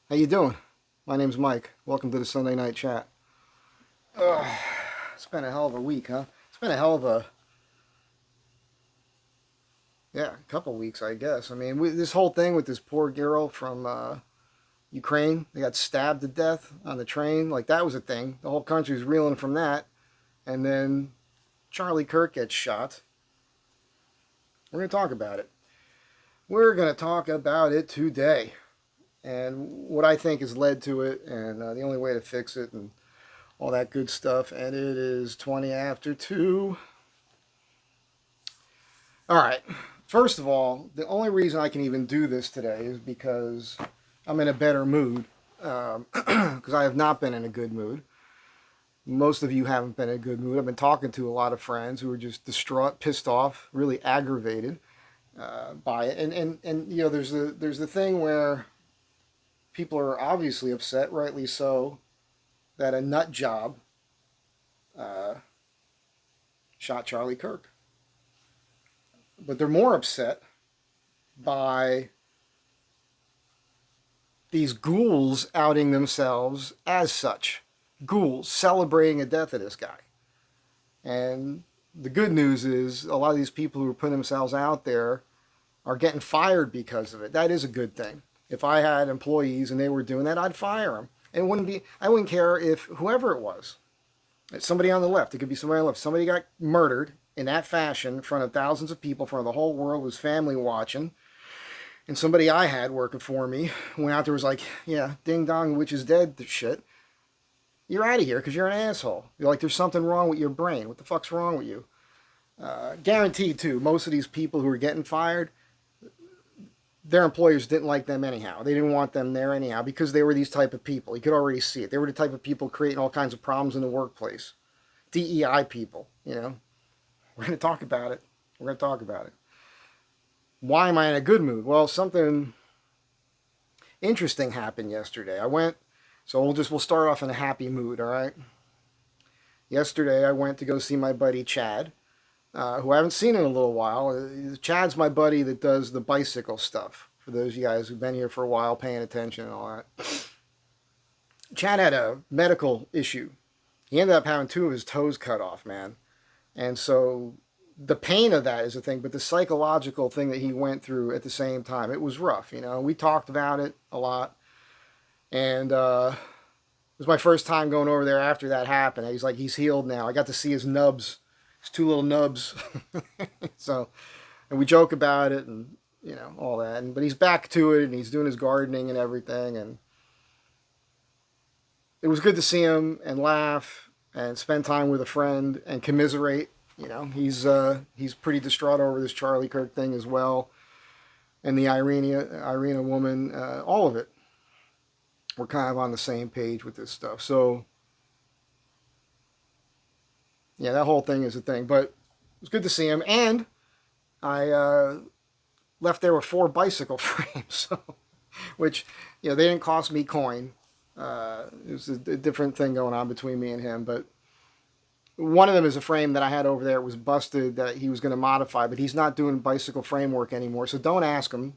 How you doing? My name's Mike. Welcome to the Sunday Night Chat. It's been a hell of a week, huh? It's been a hell of a, yeah, a couple weeks, I guess. I mean, this whole thing with this poor girl from Ukraine, they got stabbed to death on the train. Like, that was a thing. The whole country's reeling from that. And then Charlie Kirk gets shot. We're going to talk about it. We're going to talk about it today. And what I think has led to it, and the only way to fix it, and all that good stuff. And it is 20 after 2. All right. First of all, the only reason I can even do this today is because I'm in a better mood. Because I have not been in a good mood. Most of you haven't been in a good mood. I've been talking to a lot of friends who are just distraught, pissed off, really aggravated by it. And you know, there's the thing where people are obviously upset, rightly so, that a nut job shot Charlie Kirk. But they're more upset by these ghouls outing themselves as such. Ghouls celebrating the death of this guy. And the good news is a lot of these people who are putting themselves out there are getting fired because of it. That is a good thing. If I had employees and they were doing that, I'd fire them. And I wouldn't care if whoever it was, it's somebody on the left, it could be somebody on the left, somebody got murdered in that fashion in front of thousands of people, in front of the whole world, was family watching, and somebody I had working for me went out there was like, yeah, ding dong, witch is dead, shit. You're out of here because you're an asshole. You're like, there's something wrong with your brain. What the fuck's wrong with you? Guaranteed, too, most of these people who are getting fired, their employers didn't like them anyhow. They didn't want them there anyhow because they were these type of people. You could already see it. They were the type of people creating all kinds of problems in the workplace. DEI people, you know. We're going to talk about it. We're going to talk about it. Why am I in a good mood? Well, something interesting happened yesterday. So we'll start off in a happy mood, all right? Yesterday I went to go see my buddy Chad, who I haven't seen in a little while. Chad's my buddy that does the bicycle stuff. For those of you guys who've been here for a while, paying attention and all that. Chad had a medical issue. He ended up having 2 of his toes cut off, man. And so the pain of that is a thing, but the psychological thing that he went through at the same time, it was rough, you know. We talked about it a lot. And it was my first time going over there after that happened. He's like, he's healed now. I got to see his nubs, his 2 little nubs. So, and we joke about it and, you know, all that. But he's back to it and he's doing his gardening and everything. And it was good to see him and laugh and spend time with a friend and commiserate. You know, he's pretty distraught over this Charlie Kirk thing as well. And the Irina woman, all of it. We're kind of on the same page with this stuff. So, yeah, that whole thing is a thing. But it was good to see him. And I left there with 4 bicycle frames. So, which, you know, they didn't cost me coin. It was a different thing going on between me and him. But one of them is a frame that I had over there. It was busted that he was going to modify. But he's not doing bicycle framework anymore. So don't ask him.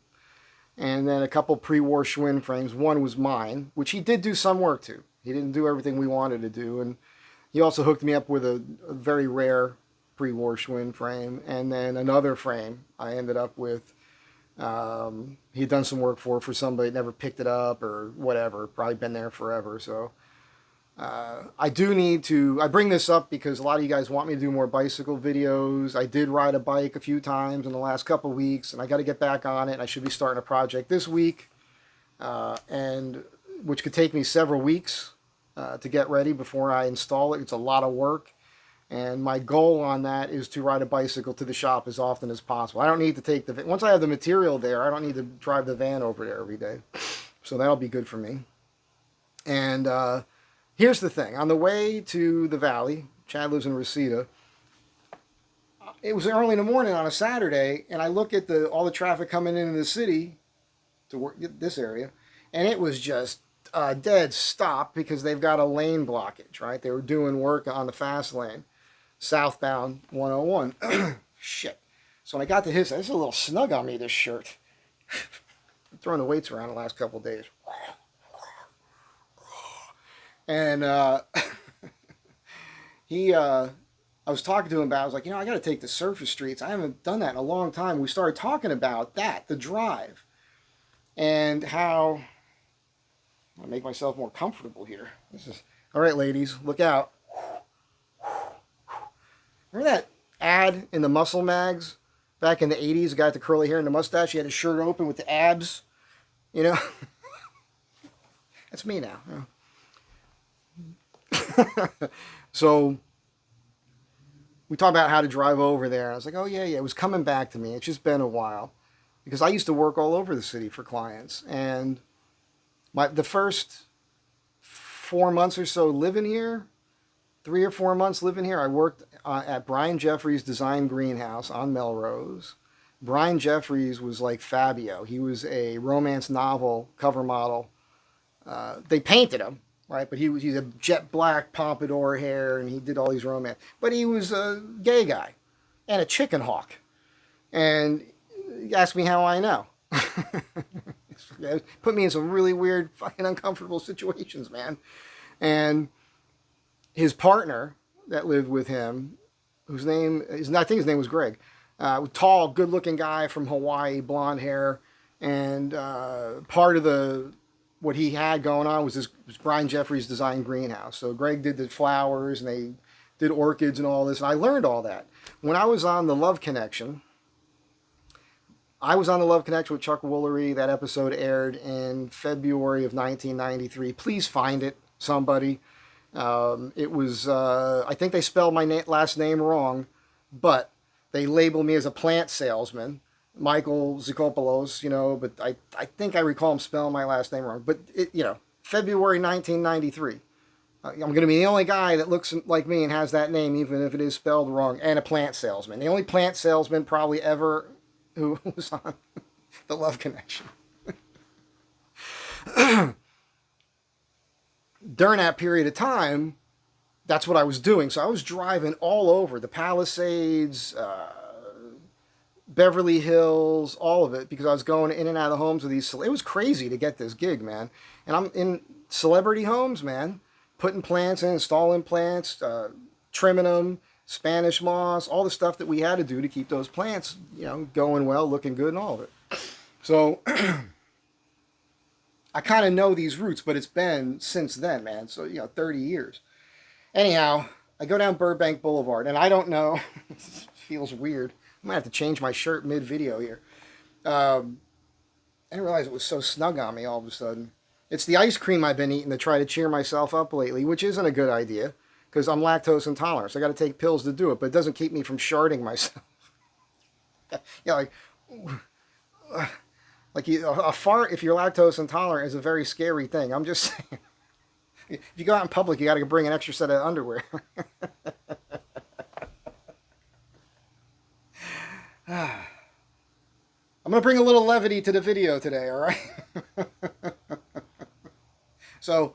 And then a couple pre-war Schwinn frames. One was mine, which he did do some work to. He didn't do everything we wanted to do. And he also hooked me up with a very rare pre-war Schwinn frame. And then another frame I ended up with. He'd done some work for somebody that never picked it up or whatever. Probably been there forever. So I do need to... I bring this up because a lot of you guys want me to do more bicycle videos. I did ride a bike a few times in the last couple weeks, and I got to get back on it. I should be starting a project this week, and which could take me several weeks to get ready before I install it. It's a lot of work, and my goal on that is to ride a bicycle to the shop as often as possible. I don't need to take the... Once I have the material there, I don't need to drive the van over there every day. So that'll be good for me. And... here's the thing. On the way to the valley, Chad lives in Reseda, it was early in the morning on a Saturday, and I look at all the traffic coming into the city to work this area, and it was just a dead stop because they've got a lane blockage, right? They were doing work on the fast lane, southbound 101. Shit. So when I got to his, this is a little snug on me, this shirt. I'm throwing the weights around the last couple of days. And he, I was talking to him about, I was like, I got to take the surface streets. I haven't done that in a long time. We started talking about that, the drive, and how I make myself more comfortable here. This is all right, ladies. Look out! Remember that ad in the Muscle Mags back in the '80s? The guy with the curly hair and the mustache. He had his shirt open with the abs. You know, that's me now. So we talked about how to drive over there. I was like, oh yeah, yeah. It was coming back to me. It's just been a while because I used to work all over the city for clients, and the first 4 months or so living here, 3 or 4 months living here, I worked at Brian Jeffries' Design Greenhouse on Melrose. Brian Jeffries was like Fabio. He was a romance novel cover model. They painted him, right? But he's a jet black pompadour hair, and he did all these romance. But he was a gay guy and a chicken hawk. And he asked me how I know. Put me in some really weird, fucking uncomfortable situations, man. And his partner that lived with him, I think his name was Greg, tall, good-looking guy from Hawaii, blonde hair, and part of what he had going on was Brian Jeffries' Design Greenhouse. So Greg did the flowers, and they did orchids and all this, and I learned all that. When I was on The Love Connection, with Chuck Woolery. That episode aired in February of 1993. Please find it, somebody. It was, I think they spelled my last name wrong, but they labeled me as a plant salesman, Michael Zicopoulos, but I think I recall him spelling my last name wrong. But, February 1993. I'm going to be the only guy that looks like me and has that name, even if it is spelled wrong, and a plant salesman. The only plant salesman probably ever who was on The Love Connection. During that period of time, that's what I was doing. So I was driving all over the Palisades, Beverly Hills, all of it, because I was going in and out of the homes of these. It was crazy to get this gig, man. And I'm in celebrity homes, man, putting plants in, installing plants, trimming them, Spanish moss, all the stuff that we had to do to keep those plants, going well, looking good, and all of it. So I kind of know these roots, but it's been since then, man. So, 30 years. Anyhow, I go down Burbank Boulevard, and I don't know. This feels weird. I'm going to have to change my shirt mid-video here. I didn't realize it was so snug on me all of a sudden. It's the ice cream I've been eating to try to cheer myself up lately, which isn't a good idea, because I'm lactose intolerant. So I got to take pills to do it, but it doesn't keep me from sharding myself. A fart, if you're lactose intolerant, is a very scary thing. I'm just saying. If you go out in public, you got to bring an extra set of underwear. I'm going to bring a little levity to the video today, all right? So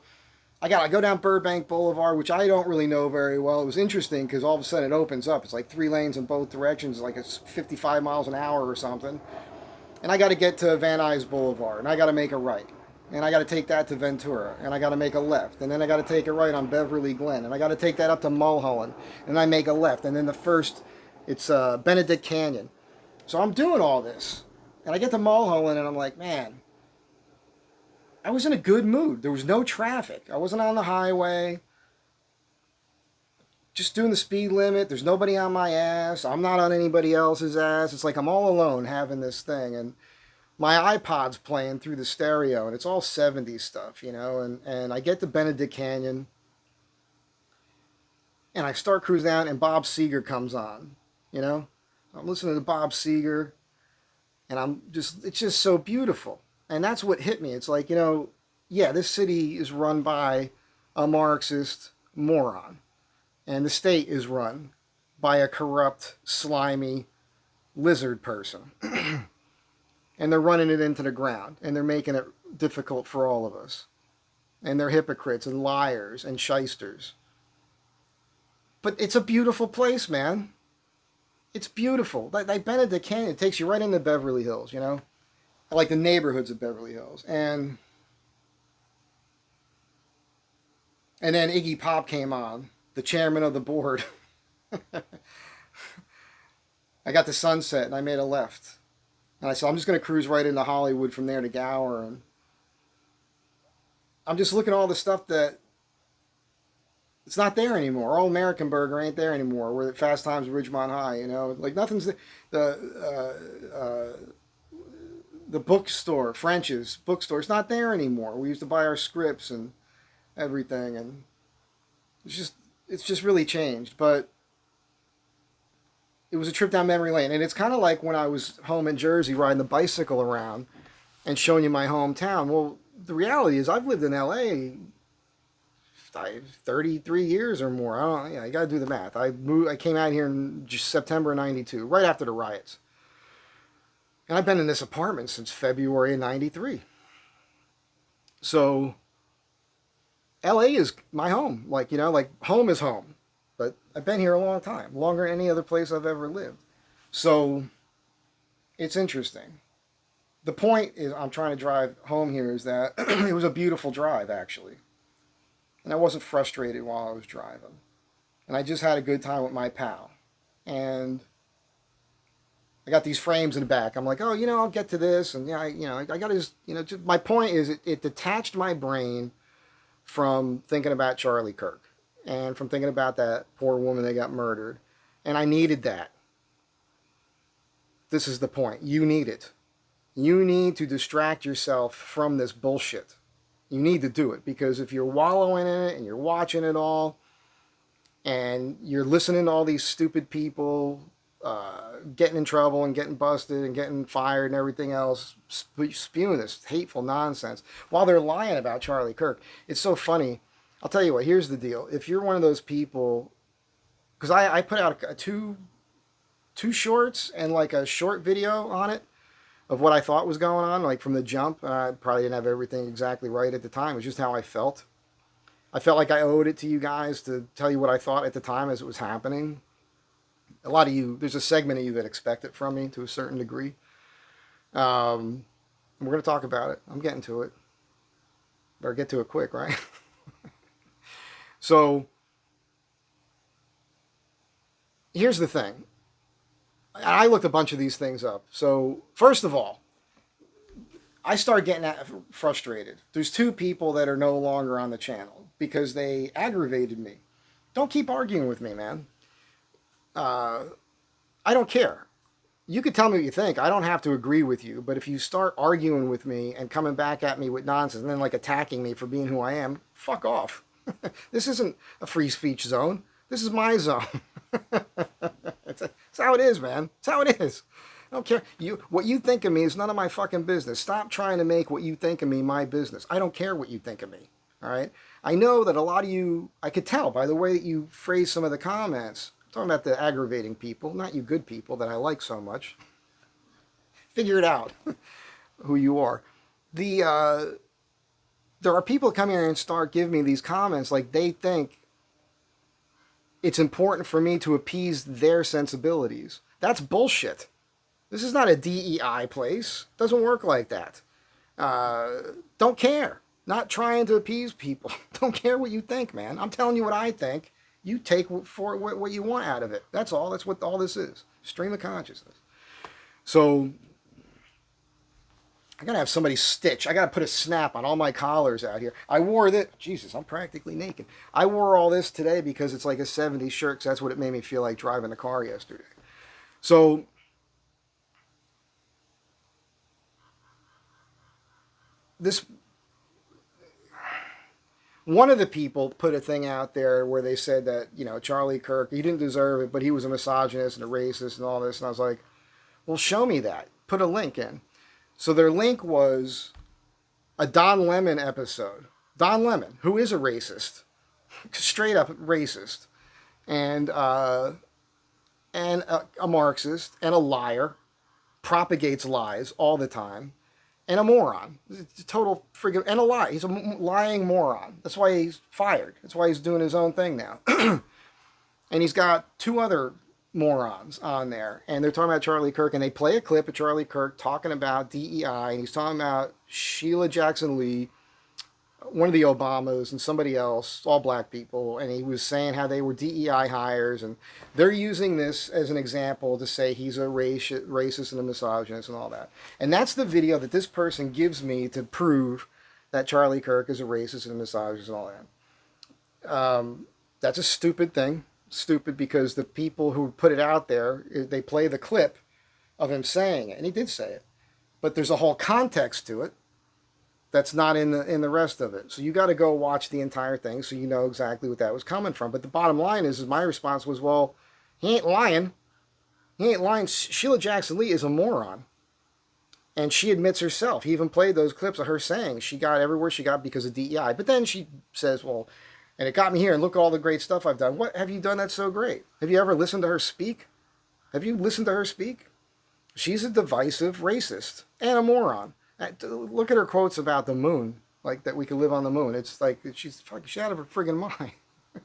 I go down Burbank Boulevard, which I don't really know very well. It was interesting because all of a sudden it opens up. It's like 3 lanes in both directions, like it's 55 miles an hour or something. And I got to get to Van Nuys Boulevard, and I got to make a right. And I got to take that to Ventura, and I got to make a left. And then I got to take a right on Beverly Glen, and I got to take that up to Mulholland, and I make a left. And then it's Benedict Canyon. So I'm doing all this, and I get to Mulholland, and I'm like, man, I was in a good mood. There was no traffic. I wasn't on the highway. Just doing the speed limit. There's nobody on my ass. I'm not on anybody else's ass. It's like I'm all alone having this thing. And my iPod's playing through the stereo, and it's all 70s stuff, and I get to Benedict Canyon, and I start cruising down, and Bob Seger comes on, I'm listening to Bob Seger, and it's just so beautiful. And that's what hit me. It's like, this city is run by a Marxist moron. And the state is run by a corrupt, slimy lizard person. And they're running it into the ground. And they're making it difficult for all of us. And they're hypocrites and liars and shysters. But it's a beautiful place, man. It's beautiful. Like Benedict Canyon, it takes you right into Beverly Hills, I like the neighborhoods of Beverly Hills. And And then Iggy Pop came on, the chairman of the board. I got to Sunset and I made a left. And I said, I'm just going to cruise right into Hollywood from there to Gower. And I'm just looking at all the stuff that it's not there anymore. Old American Burger ain't there anymore. We're at Fast Times at Ridgemont High, like nothing's there. The bookstore, French's bookstore, it's not there anymore. We used to buy our scripts and everything, and it's just really changed. But it was a trip down memory lane, and it's kind of like when I was home in Jersey riding the bicycle around and showing you my hometown. Well, the reality is I've lived in LA 33 years or more. I got to do the math. I came out here in just September of '92, right after the riots. And I've been in this apartment since February of '93. So LA is my home. Like home is home. But I've been here a long time, longer than any other place I've ever lived. So it's interesting. The point is I'm trying to drive home here is that it was a beautiful drive, actually. And I wasn't frustrated while I was driving. And I just had a good time with my pal. And I got these frames in the back. I'm like, oh, I'll get to this. And yeah, I got to just, my point is it detached my brain from thinking about Charlie Kirk and from thinking about that poor woman that got murdered. And I needed that. This is the point. You need it. You need to distract yourself from this bullshit. You need to do it, because if you're wallowing in it and you're watching it all and you're listening to all these stupid people getting in trouble and getting busted and getting fired and everything else, spewing this hateful nonsense while they're lying about Charlie Kirk. It's so funny. I'll tell you what, here's the deal. If you're one of those people, because I put out two shorts and like a short video on it of what I thought was going on, like from the jump. I probably didn't have everything exactly right at the time. It was just how I felt. I felt like I owed it to you guys to tell you what I thought at the time as it was happening. A lot of you, there's a segment of you that expect it from me to a certain degree. We're going to talk about it. I'm getting to it. Better get to it quick, right? So, here's the thing. I looked a bunch of these things up. So, first of all, I started getting frustrated. There's two people that are no longer on the channel because they aggravated me. Don't keep arguing with me, man. I don't care. You could tell me what you think. I don't have to agree with you. But if you start arguing with me and coming back at me with nonsense and then like attacking me for being who I am, fuck off. This isn't a free speech zone. This is my zone. It's how it is, man. It's how it is. I don't care. What you think of me is none of my fucking business. Stop trying to make what you think of me my business. I don't care what you think of me. All right? I know that a lot of you, I could tell by the way that you phrase some of the comments. I'm talking about the aggravating people, not you good people that I like so much. Figure it out who you are. There are people come here and start giving me these comments like they think it's important for me to appease their sensibilities. That's bullshit. This is not a DEI place. It doesn't work like that. Don't care. Not trying to appease people. Don't care what you think, man. I'm telling you what I think. You take for what you want out of it. That's all. That's what all this is. Stream of consciousness. So I gotta have somebody stitch. I gotta put a snap on all my collars out here. I wore this. Jesus, I'm practically naked. I wore all this today because it's like a 70s shirt. Cause that's what it made me feel like driving the car yesterday. So this one of the people put a thing out there where they said that, Charlie Kirk, he didn't deserve it, but he was a misogynist and a racist and all this. And I was like, well, show me that. Put a link in. So their link was a Don Lemon episode. Don Lemon, who is a racist, straight up racist, and a Marxist, and a liar, propagates lies all the time, and a moron. It's a total friggin' and a lie. He's a lying moron. That's why he's fired. That's why he's doing his own thing now. And he's got two other morons on there, and they're talking about Charlie Kirk, and they play a clip of Charlie Kirk talking about DEI, and he's talking about Sheila Jackson Lee one of the Obamas and somebody else, all black people, and he was saying how they were DEI hires, and they're using this as an example to say he's a racist and a misogynist and all that. And that's the video that this person gives me to prove that Charlie Kirk is a racist and a misogynist and all that. That's a stupid thing. Stupid because the people who put it out there, they play the clip of him saying it, and he did say it. But there's a whole context to it that's not in the rest of it. So you got to go watch the entire thing so you know exactly what that was coming from. But the bottom line is my response was, well, he ain't lying. He ain't lying. Sheila Jackson Lee is a moron. And she admits herself. He even played those clips of her saying she got everywhere she got because of DEI. But then she says, well, and it got me here, and look at all the great stuff I've done. What have you done that's so great? Have you ever listened to her speak? Have you listened to her speak? She's a divisive racist and a moron. Look at her quotes about the moon, like that we could live on the moon. It's like she's out of her friggin' mind.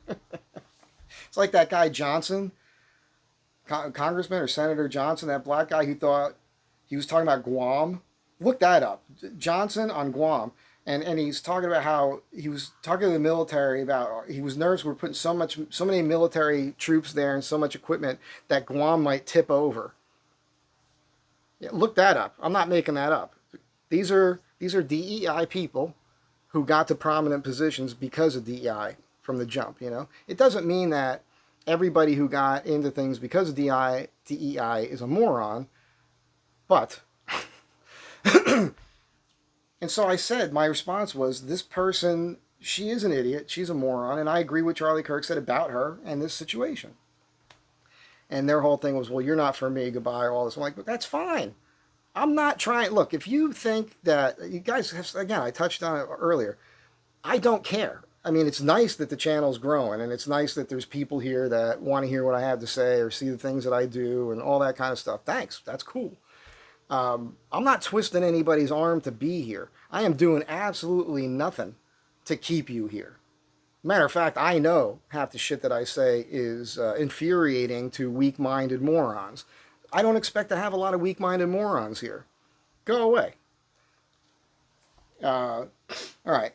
It's like that guy Johnson, Congressman or Senator Johnson, that black guy who thought he was talking about Guam. Look that up. Johnson on Guam. And he's talking about how he was talking to the military about he was nervous we're putting so many military troops there and so much equipment that Guam might tip over. Yeah, look that up. I'm not making that up. These are DEI people who got to prominent positions because of DEI from the jump, you know. It doesn't mean that everybody who got into things because of DEI is a moron, but and so I said, my response was, this person, she is an idiot, she's a moron, and I agree with Charlie Kirk said about her and this situation. And their whole thing was, well, you're not for me, goodbye, all this. I'm like, but that's fine. I'm not trying. Look, if you think that, you guys have, again, I touched on it earlier, I don't care. I mean, it's nice that the channel's growing, and it's nice that there's people here that want to hear what I have to say or see the things that I do and all that kind of stuff. Thanks, that's cool. I'm not twisting anybody's arm to be here. I am doing absolutely nothing to keep you here. Matter of fact, I know half the shit that I say is infuriating to weak-minded morons. I don't expect to have a lot of weak-minded morons here. Go away. All right.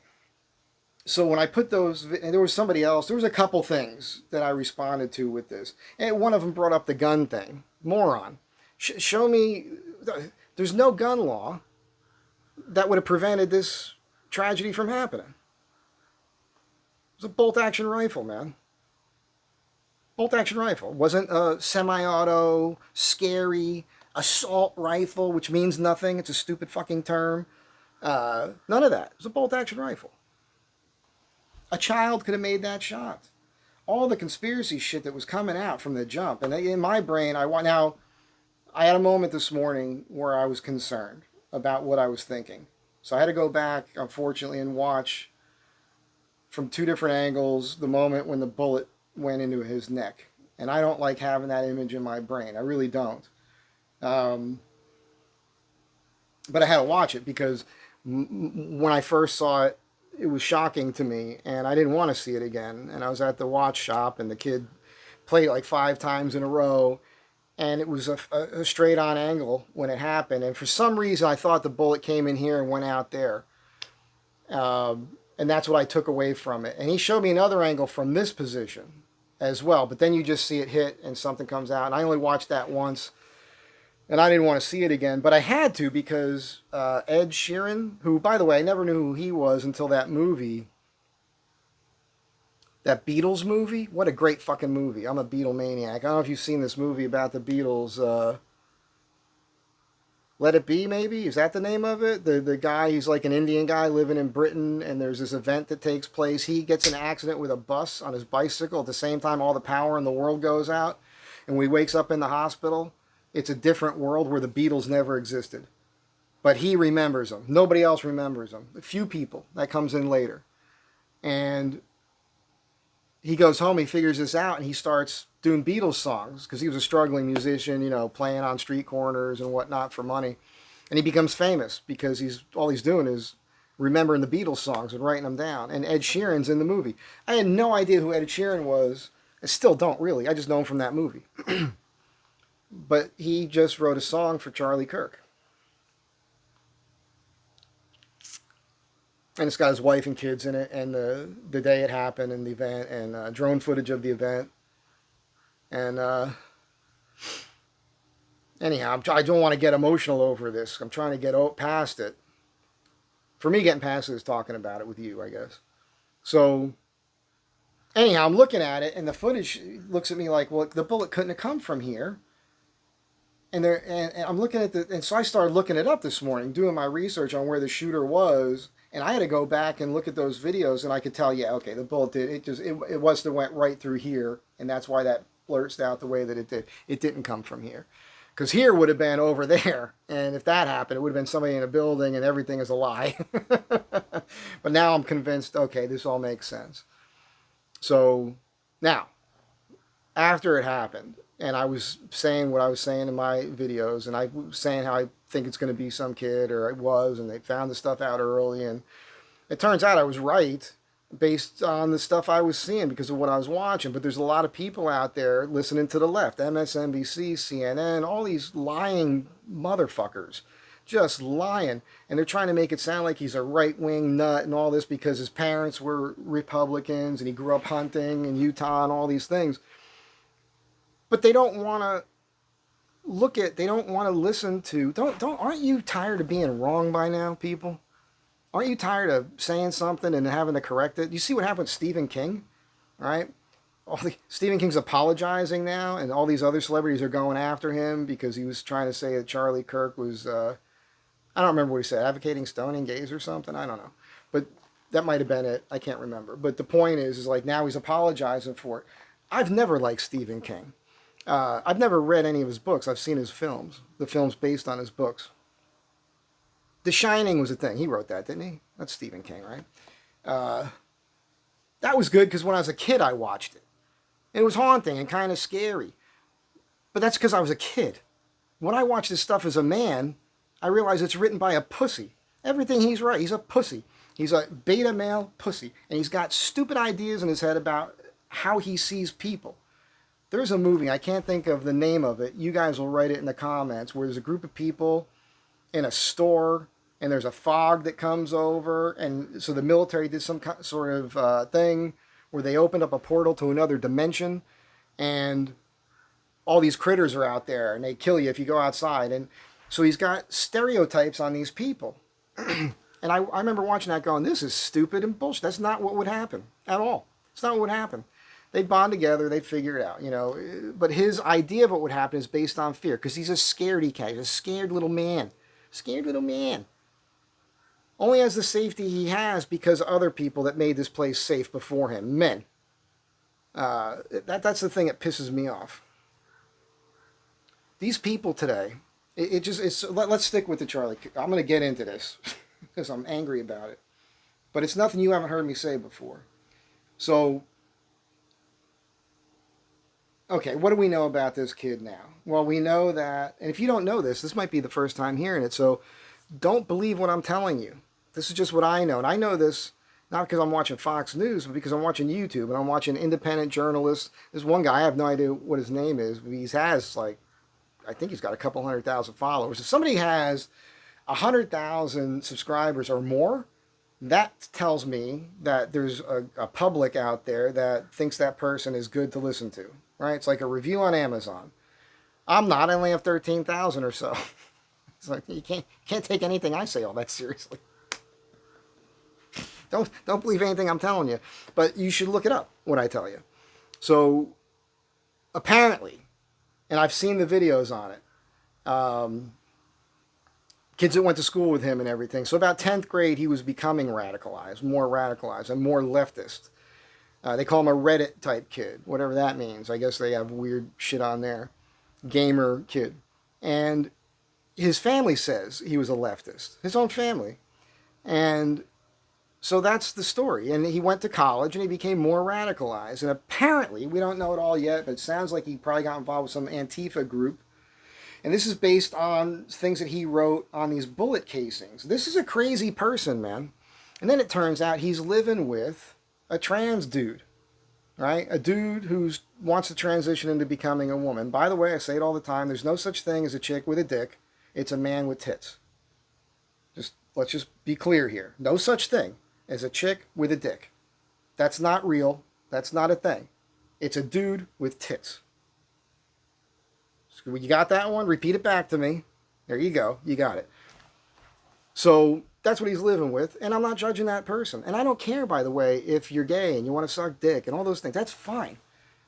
So when I put those, and there was somebody else, there was a couple things that I responded to with this. And one of them brought up the gun thing. Moron. Show me, there's no gun law that would have prevented this tragedy from happening. It was a bolt-action rifle, man. Bolt-action rifle. It wasn't a semi-auto, scary assault rifle, which means nothing. It's a stupid fucking term. None of that. It was a bolt-action rifle. A child could have made that shot. All the conspiracy shit that was coming out from the jump. And in my brain, I had a moment this morning where I was concerned about what I was thinking. So I had to go back, unfortunately, and watch from two different angles the moment when the bullet went into his neck. And I don't like having that image in my brain. I really don't. But I had to watch it because when I first saw it, it was shocking to me, and I didn't want to see it again. And I was at the watch shop, and the kid played it like 5 times in a row, and it was a straight-on angle when it happened. And for some reason, I thought the bullet came in here and went out there. And that's what I took away from it. And he showed me another angle from this position as well. But then you just see it hit and something comes out. And I only watched that once. And I didn't want to see it again. But I had to because Ed Sheeran, who, by the way, I never knew who he was until that movie. That Beatles movie? What a great fucking movie. I'm a Beatle maniac. I don't know if you've seen this movie about the Beatles. Let It Be, maybe? Is that the name of it? The guy, he's like an Indian guy living in Britain, and there's this event that takes place. He gets in an accident with a bus on his bicycle. At the same time, all the power in the world goes out. And when he wakes up in the hospital, it's a different world where the Beatles never existed. But he remembers them. Nobody else remembers them. A few people. That comes in later. And he goes home, he figures this out, and he starts doing Beatles songs because he was a struggling musician, you know, playing on street corners and whatnot for money. And he becomes famous because all he's doing is remembering the Beatles songs and writing them down. And Ed Sheeran's in the movie. I had no idea who Ed Sheeran was. I still don't really. I just know him from that movie. But he just wrote a song for Charlie Kirk. And it's got his wife and kids in it, and the day it happened, and the event, and drone footage of the event. And anyhow, I don't want to get emotional over this. I'm trying to get past it. For me, getting past it is talking about it with you, I guess. So anyhow, I'm looking at it, and the footage looks at me like, well, the bullet couldn't have come from here. And I'm looking at and so I started looking it up this morning, doing my research on where the shooter was, and I had to go back and look at those videos, and I could tell, yeah, okay, the bullet did it must have went right through here, and that's why that blurts out the way that it did. It didn't come from here, because here would have been over there, and if that happened, it would have been somebody in a building, and everything is a lie. But now I'm convinced, okay, this all makes sense. So now, after it happened, and I was saying what I was saying in my videos, and I was saying how I think it's going to be some kid, or it was, and they found the stuff out early, and it turns out I was right based on the stuff I was seeing because of what I was watching. But there's a lot of people out there listening to the left, MSNBC, CNN, all these lying motherfuckers, just lying, and they're trying to make it sound like he's a right-wing nut and all this because his parents were Republicans and he grew up hunting in Utah and all these things. But they don't want to they don't want to listen to, aren't you tired of being wrong by now, people? Aren't you tired of saying something and having to correct it? You see what happened with Stephen King, right? Stephen King's apologizing now, and all these other celebrities are going after him because he was trying to say that Charlie Kirk was, I don't remember what he said, advocating stoning gays or something, I don't know. But that might have been it, I can't remember. But the point is like now he's apologizing for it. I've never liked Stephen King. I've never read any of his books. I've seen his films, the films based on his books. The Shining was a thing. He wrote that, didn't he? That's Stephen King, right? That was good because when I was a kid, I watched it. It was haunting and kind of scary. But that's because I was a kid. When I watch this stuff as a man, I realize it's written by a pussy. Everything he's right, he's a pussy. He's a beta male pussy. And he's got stupid ideas in his head about how he sees people. There's a movie, I can't think of the name of it. You guys will write it in the comments, where there's a group of people in a store, and there's a fog that comes over, and so the military did some sort of thing where they opened up a portal to another dimension, and all these critters are out there, and they kill you if you go outside. And so he's got stereotypes on these people. And I remember watching that going, this is stupid and bullshit. That's not what would happen at all. It's not what would happen. They'd bond together, they'd figure it out, you know. But his idea of what would happen is based on fear, because he's a scaredy cat. He's a scared little man. Scared little man. Only has the safety he has because other people that made this place safe before him, men. That's the thing that pisses me off. These people today, let's stick with the Charlie. I'm going to get into this because I'm angry about it. But it's nothing you haven't heard me say before. So, okay, what do we know about this kid now? Well, we know that, and if you don't know this might be the first time hearing it, so don't believe what I'm telling you. This is just what I know. And I know this not because I'm watching Fox News, but because I'm watching YouTube, and I'm watching independent journalists. There's one guy, I have no idea what his name is, but he has, like, I think he's got a couple 100,000 followers. If somebody has 100,000 subscribers or more, that tells me that there's a public out there that thinks that person is good to listen to. Right? It's like a review on Amazon. I'm not. I only have 13,000 or so. It's like you can't take anything I say all that seriously. Don't believe anything I'm telling you, but you should look it up what I tell you. So apparently, and I've seen the videos on it. Kids that went to school with him and everything. So about 10th grade, he was becoming radicalized, and more leftist. They call him a Reddit type kid, whatever that means. I guess they have weird shit on there. Gamer kid. And his family says he was a leftist. His own family. And so that's the story. And he went to college and he became more radicalized. And apparently, we don't know it all yet, but it sounds like he probably got involved with some Antifa group. And this is based on things that he wrote on these bullet casings. This is a crazy person, man. And then it turns out he's living with a trans dude, right? A dude who wants to transition into becoming a woman. By the way, I say it all the time. There's no such thing as a chick with a dick. It's a man with tits. Let's just be clear here. No such thing. is a chick with a dick. That's not real. That's not a thing. It's a dude with tits. So you got that one? Repeat it back to me. There you go. You got it. So that's what he's living with, and I'm not judging that person. And I don't care, by the way, if you're gay and you want to suck dick and all those things. That's fine.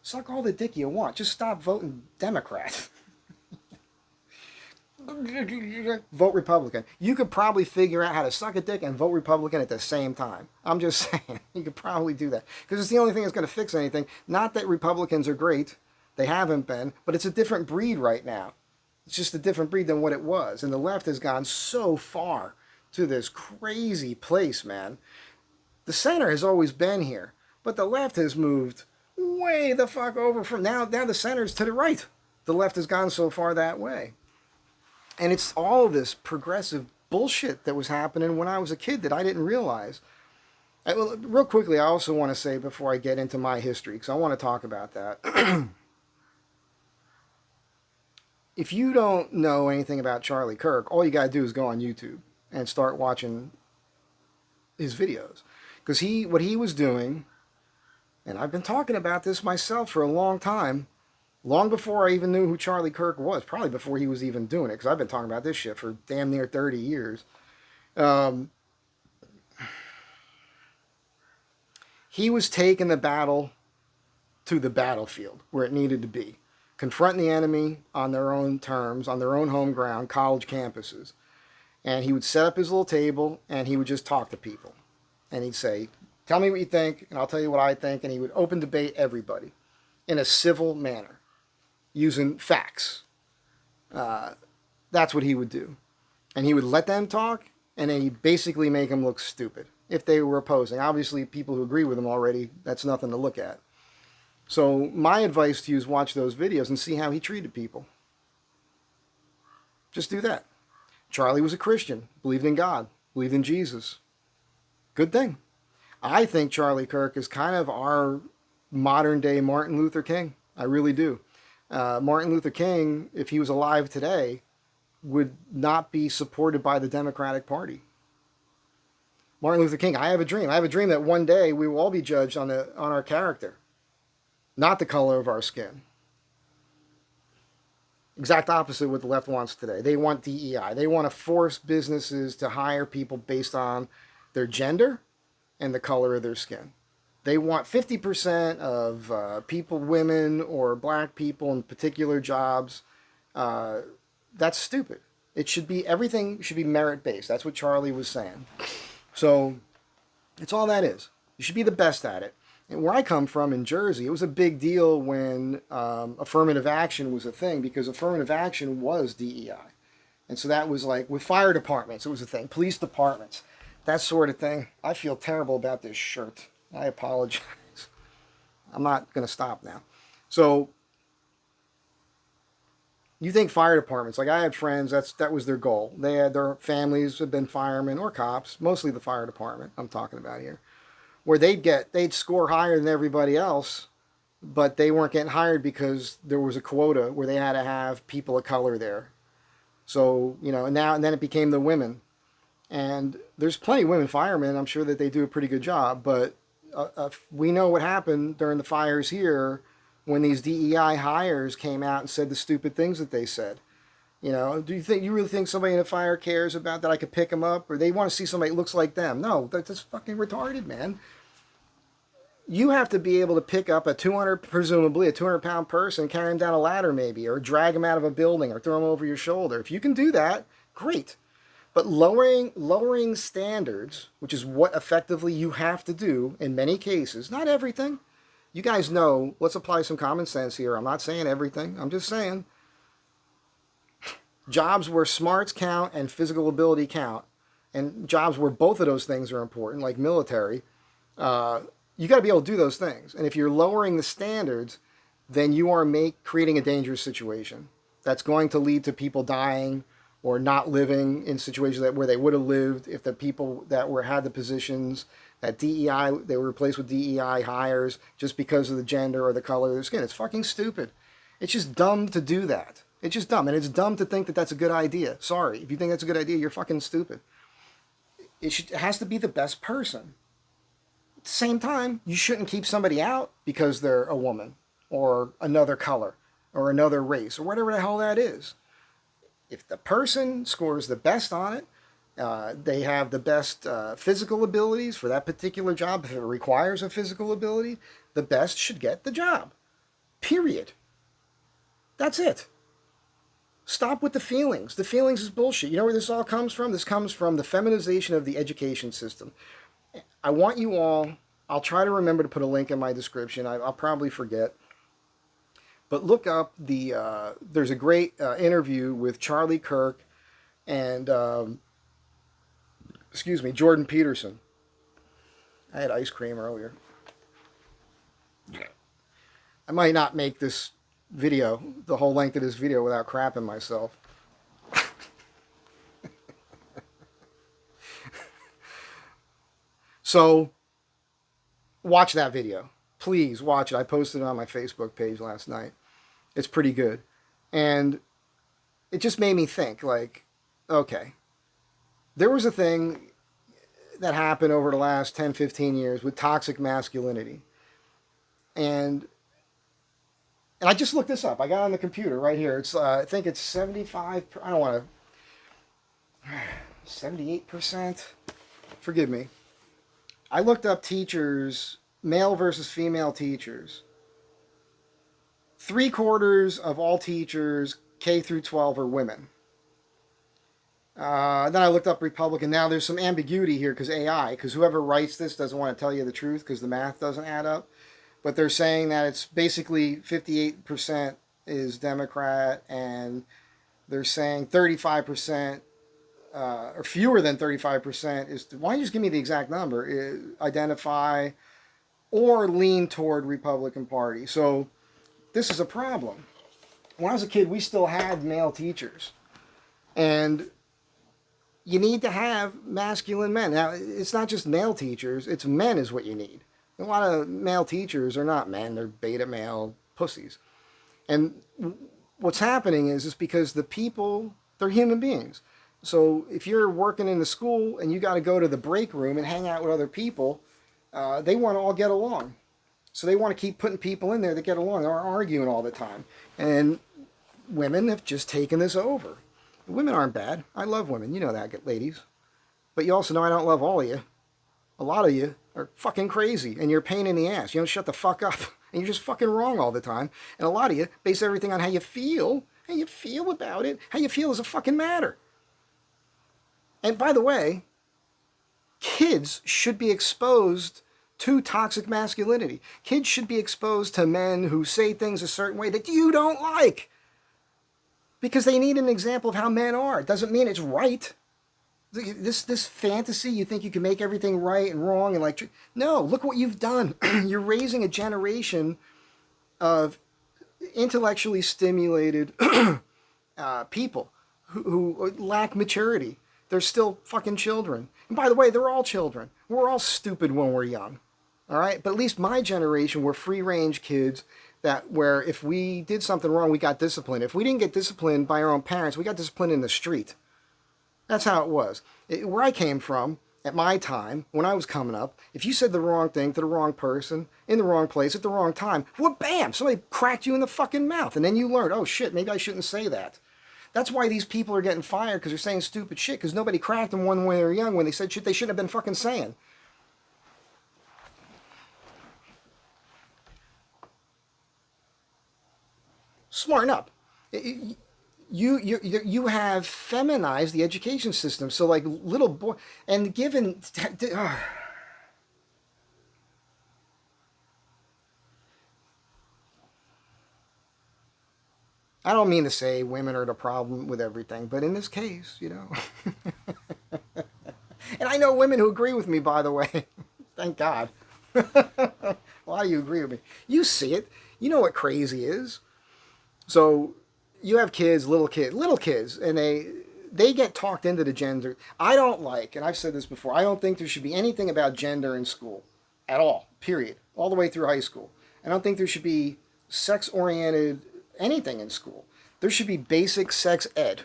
Suck all the dick you want. Just stop voting Democrat. Vote Republican. You could probably figure out how to suck a dick and vote Republican at the same time. I'm just saying. You could probably do that. Because it's the only thing that's going to fix anything. Not that Republicans are great. They haven't been. But it's a different breed right now. It's just a different breed than what it was. And the left has gone so far to this crazy place, man. The center has always been here. But the left has moved way the fuck over from now the center's to the right. The left has gone so far that way. And it's all this progressive bullshit that was happening when I was a kid that I didn't realize. Well, real quickly, I also want to say before I get into my history, because I want to talk about that. If you don't know anything about Charlie Kirk, all you got to do is go on YouTube and start watching his videos. Because what he was doing, and I've been talking about this myself for a long time, long before I even knew who Charlie Kirk was, probably before he was even doing it, because I've been talking about this shit for damn near 30 years. He was taking the battle to the battlefield where it needed to be, confronting the enemy on their own terms, on their own home ground, college campuses. And he would set up his little table, and he would just talk to people. And he'd say, tell me what you think, and I'll tell you what I think. And he would open debate everybody in a civil manner, using facts. That's what he would do. And he would let them talk, and then he'd basically make them look stupid if they were opposing. Obviously, people who agree with him already, that's nothing to look at. So my advice to you is watch those videos and see how he treated people. Just do that. Charlie was a Christian, believed in God, believed in Jesus. Good thing. I think Charlie Kirk is kind of our modern day Martin Luther King. I really do. Martin Luther King, if he was alive today, would not be supported by the Democratic Party. Martin Luther King, I have a dream. I have a dream that one day we will all be judged on our character, not the color of our skin. Exact opposite of what the left wants today. They want DEI. They want to force businesses to hire people based on their gender and the color of their skin. They want 50% of people, women, or black people in particular jobs. That's stupid. Everything should be merit-based. That's what Charlie was saying. So it's all that is. You should be the best at it. And where I come from in Jersey, it was a big deal when affirmative action was a thing, because affirmative action was DEI. And so that was like with fire departments, it was a thing. Police departments, that sort of thing. I feel terrible about this shirt. I apologize. I'm not going to stop now. So you think fire departments, like I had friends, that was their goal. They had their families have been firemen or cops, mostly the fire department I'm talking about here, where they'd score higher than everybody else, but they weren't getting hired because there was a quota where they had to have people of color there. So, and then it became the women. And there's plenty of women firemen. I'm sure that they do a pretty good job, but we know what happened during the fires here when these DEI hires came out and said the stupid things that they said. Do you really think somebody in a fire cares about that I could pick them up? Or they want to see somebody that looks like them? No, that's fucking retarded, man. You have to be able to pick up presumably a 200-pound person, carry him down a ladder maybe, or drag him out of a building, or throw him over your shoulder. If you can do that, great. But lowering standards, which is what effectively you have to do in many cases, not everything. You guys know, let's apply some common sense here. I'm not saying everything. I'm just saying jobs where smarts count and physical ability count, and jobs where both of those things are important, like military, you got to be able to do those things. And if you're lowering the standards, then you are creating a dangerous situation that's going to lead to people dying or not living in situations where they would have lived if the people that had the positions that DEI, they were replaced with DEI hires just because of the gender or the color of their skin. It's fucking stupid. It's just dumb to do that. It's just dumb. And it's dumb to think that that's a good idea. Sorry. If you think that's a good idea, you're fucking stupid. It has to be the best person. At the same time, you shouldn't keep somebody out because they're a woman or another color or another race or whatever the hell that is. If the person scores the best on it, they have the best physical abilities for that particular job. If it requires a physical ability, the best should get the job. Period. That's it. Stop with the feelings. The feelings is bullshit. You know where this all comes from? This comes from the feminization of the education system. I want you all, I'll try to remember to put a link in my description. I'll probably forget. But look up there's a great interview with Charlie Kirk and, Jordan Peterson. I had ice cream earlier. I might not make this video, the whole length of this video, without crapping myself. So, watch that video. Please watch it. I posted it on my Facebook page last night. It's pretty good. And it just made me think, like, okay, there was a thing that happened over the last 10, 15 years with toxic masculinity. And I just looked this up. I got on the computer right here. It's I think it's 75, I don't want to, 78%. Forgive me. I looked up teachers, male versus female teachers. 3/4 of all teachers, K through 12, are women. Then I looked up Republican. Now there's some ambiguity here because AI, because whoever writes this doesn't want to tell you the truth because the math doesn't add up. But they're saying that it's basically 58% is Democrat, and they're saying 35%, or fewer than 35% is, why don't you just give me the exact number, identify or lean toward Republican Party. So this is a problem. When I was a kid, we still had male teachers. And you need to have masculine men. Now, it's not just male teachers, it's men is what you need. A lot of male teachers are not men, they're beta male pussies. And what's happening is because the people, they're human beings. So if you're working in the school and you got to go to the break room and hang out with other people, they want to all get along. So they want to keep putting people in there that get along. They're arguing all the time. And women have just taken this over. Women aren't bad. I love women. You know that, ladies. But you also know I don't love all of you. A lot of you are fucking crazy and you're a pain in the ass. You don't shut the fuck up. And you're just fucking wrong all the time. And a lot of you base everything on how you feel. How you feel about it. How you feel doesn't fucking matter. And by the way, kids should be exposed to toxic masculinity. Kids should be exposed to men who say things a certain way that you don't like. Because they need an example of how men are. It doesn't mean it's right. This fantasy, you think you can make everything right and wrong and like, no, look what you've done. You're raising a generation of intellectually stimulated people who lack maturity. They're still fucking children. And by the way, they're all children. We're all stupid when we're young. All right? But at least my generation were free-range kids that where if we did something wrong, we got disciplined. If we didn't get disciplined by our own parents, we got disciplined in the street. That's how it was. Where I came from, at my time, when I was coming up, if you said the wrong thing to the wrong person, in the wrong place, at the wrong time, well, bam, somebody cracked you in the fucking mouth. And then you learned, oh shit, maybe I shouldn't say that. That's why these people are getting fired, because they're saying stupid shit, because nobody cracked them when they were young when they said shit they shouldn't have been fucking saying. Smarten up. You have feminized the education system. So like little boy, and given... I don't mean to say women are the problem with everything, but in this case, you know. And I know women who agree with me, by the way. Thank God. A lot of you agree with me. You see it. You know what crazy is. So you have kids, little kids, and they get talked into the gender. I don't like, and I've said this before, I don't think there should be anything about gender in school at all, period, all the way through high school. I don't think there should be sex-oriented anything in school. There should be basic sex ed,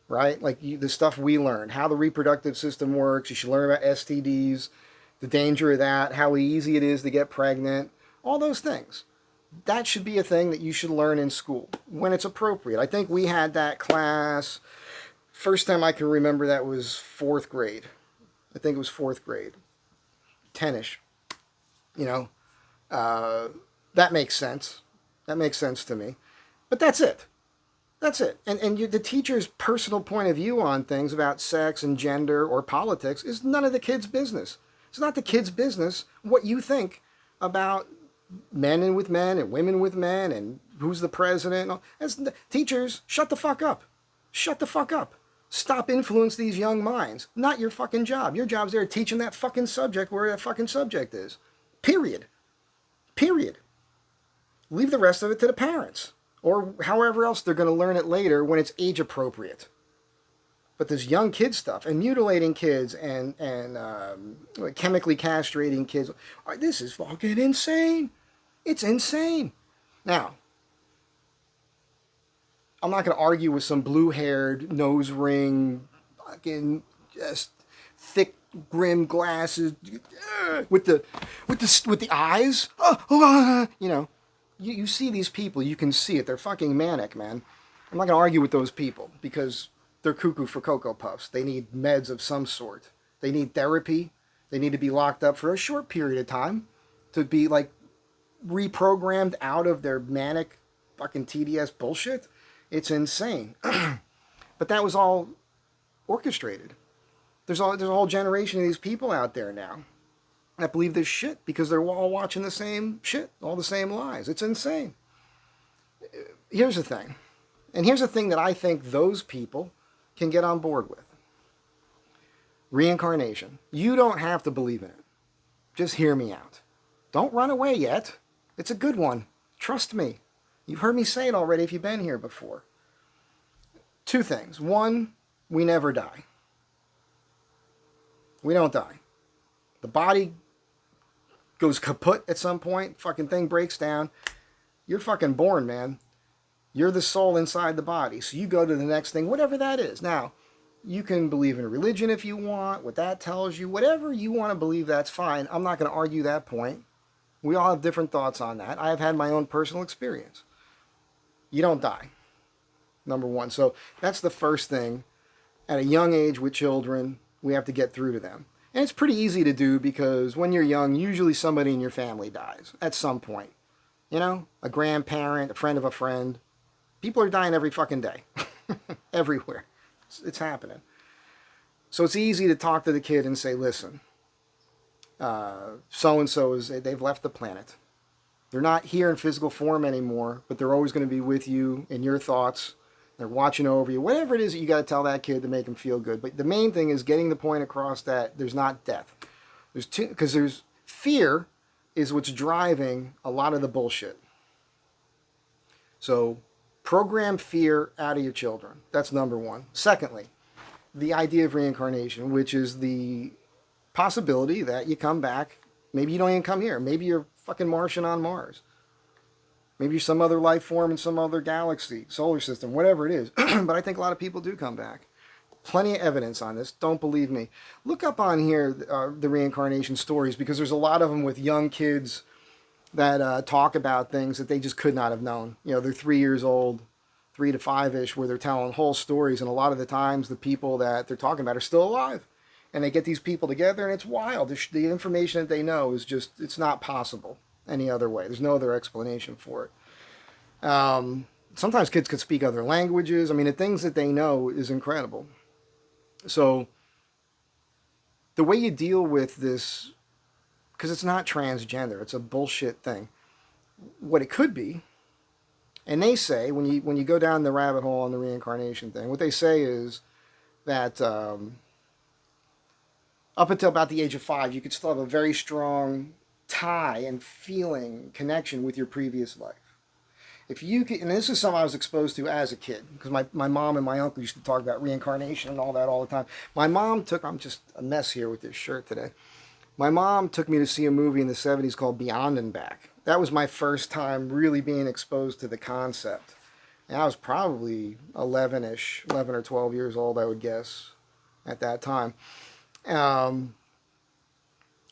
right? Like the stuff we learn, how the reproductive system works. You should learn about STDs, the danger of that, how easy it is to get pregnant, all those things. That should be a thing that you should learn in school when it's appropriate. I think we had that class, first time I can remember that was fourth grade. I think it was fourth grade, 10ish. You know, that makes sense. That makes sense to me. But that's it. That's it. And the teacher's personal point of view on things about sex and gender or politics is none of the kid's business. It's not the kid's business what you think about men and with men and women with men and who's the president. As teachers, shut the fuck up. Shut the fuck up. Stop influence these young minds. Not your fucking job. Your job's there to teach them that fucking subject where that fucking subject is. Period. Period. Leave the rest of it to the parents. Or however else they're going to learn it later when it's age appropriate. But this young kid stuff and mutilating kids and chemically castrating kids, this is fucking insane. It's insane. Now, I'm not going to argue with some blue-haired, nose ring, fucking just thick, grim glasses with the eyes. You know, you see these people, you can see it. They're fucking manic, man. I'm not going to argue with those people because they're cuckoo for Cocoa Puffs. They need meds of some sort. They need therapy. They need to be locked up for a short period of time to be like reprogrammed out of their manic fucking TDS bullshit. It's insane. But that was all orchestrated. There's a whole generation of these people out there now that believe this shit because they're all watching the same shit, all the same lies. It's insane. Here's the thing. And here's the thing that I think those people can get on board with. Reincarnation. You don't have to believe in it. Just hear me out. Don't run away yet. It's a good one. Trust me. You've heard me say it already if you've been here before. Two things. One, we never die. We don't die. The body goes kaput at some point. Fucking thing breaks down. You're fucking born, man. You're the soul inside the body. So you go to the next thing, whatever that is. Now, you can believe in religion if you want, what that tells you. Whatever you want to believe, that's fine. I'm not going to argue that point. We all have different thoughts on that. I have had my own personal experience. You don't die. Number one. So that's the first thing. At a young age with children, we have to get through to them. And it's pretty easy to do because when you're young, usually somebody in your family dies at some point. You know, a grandparent, a friend of a friend. People are dying every fucking day. Everywhere. It's happening. So it's easy to talk to the kid and say, listen, so-and-so they've left the planet. They're not here in physical form anymore, but they're always going to be with you in your thoughts. They're watching over you. Whatever it is that you got to tell that kid to make him feel good. But the main thing is getting the point across that there's not death. Because there's fear is what's driving a lot of the bullshit. So program fear out of your children. That's number one. Secondly, the idea of reincarnation, which is the possibility that you come back. Maybe you don't even come here. Maybe you're fucking Martian on Mars. Maybe you're some other life form in some other galaxy, solar system, whatever it is. But I think a lot of people do come back. Plenty of evidence on this. Don't believe me. Look up on here the reincarnation stories because there's a lot of them with young kids that talk about things that they just could not have known. You know, they're 3 years old, 3 to 5-ish, where they're telling whole stories. And a lot of the times the people that they're talking about are still alive. And they get these people together and it's wild. The information that they know is just, it's not possible any other way. There's no other explanation for it. Sometimes kids could speak other languages. I mean, the things that they know is incredible. So the way you deal with this, because it's not transgender, it's a bullshit thing. What it could be, and they say, when you go down the rabbit hole on the reincarnation thing, what they say is that up until about the age of 5, you could still have a very strong tie and feeling connection with your previous life. If you could, and this is something I was exposed to as a kid, because my mom and my uncle used to talk about reincarnation and all that all the time. My mom took, I'm just a mess here with this shirt today. My mom took me to see a movie in the 70s called Beyond and Back. That was my first time really being exposed to the concept. And I was probably 11-ish, 11 or 12 years old, I would guess, at that time. And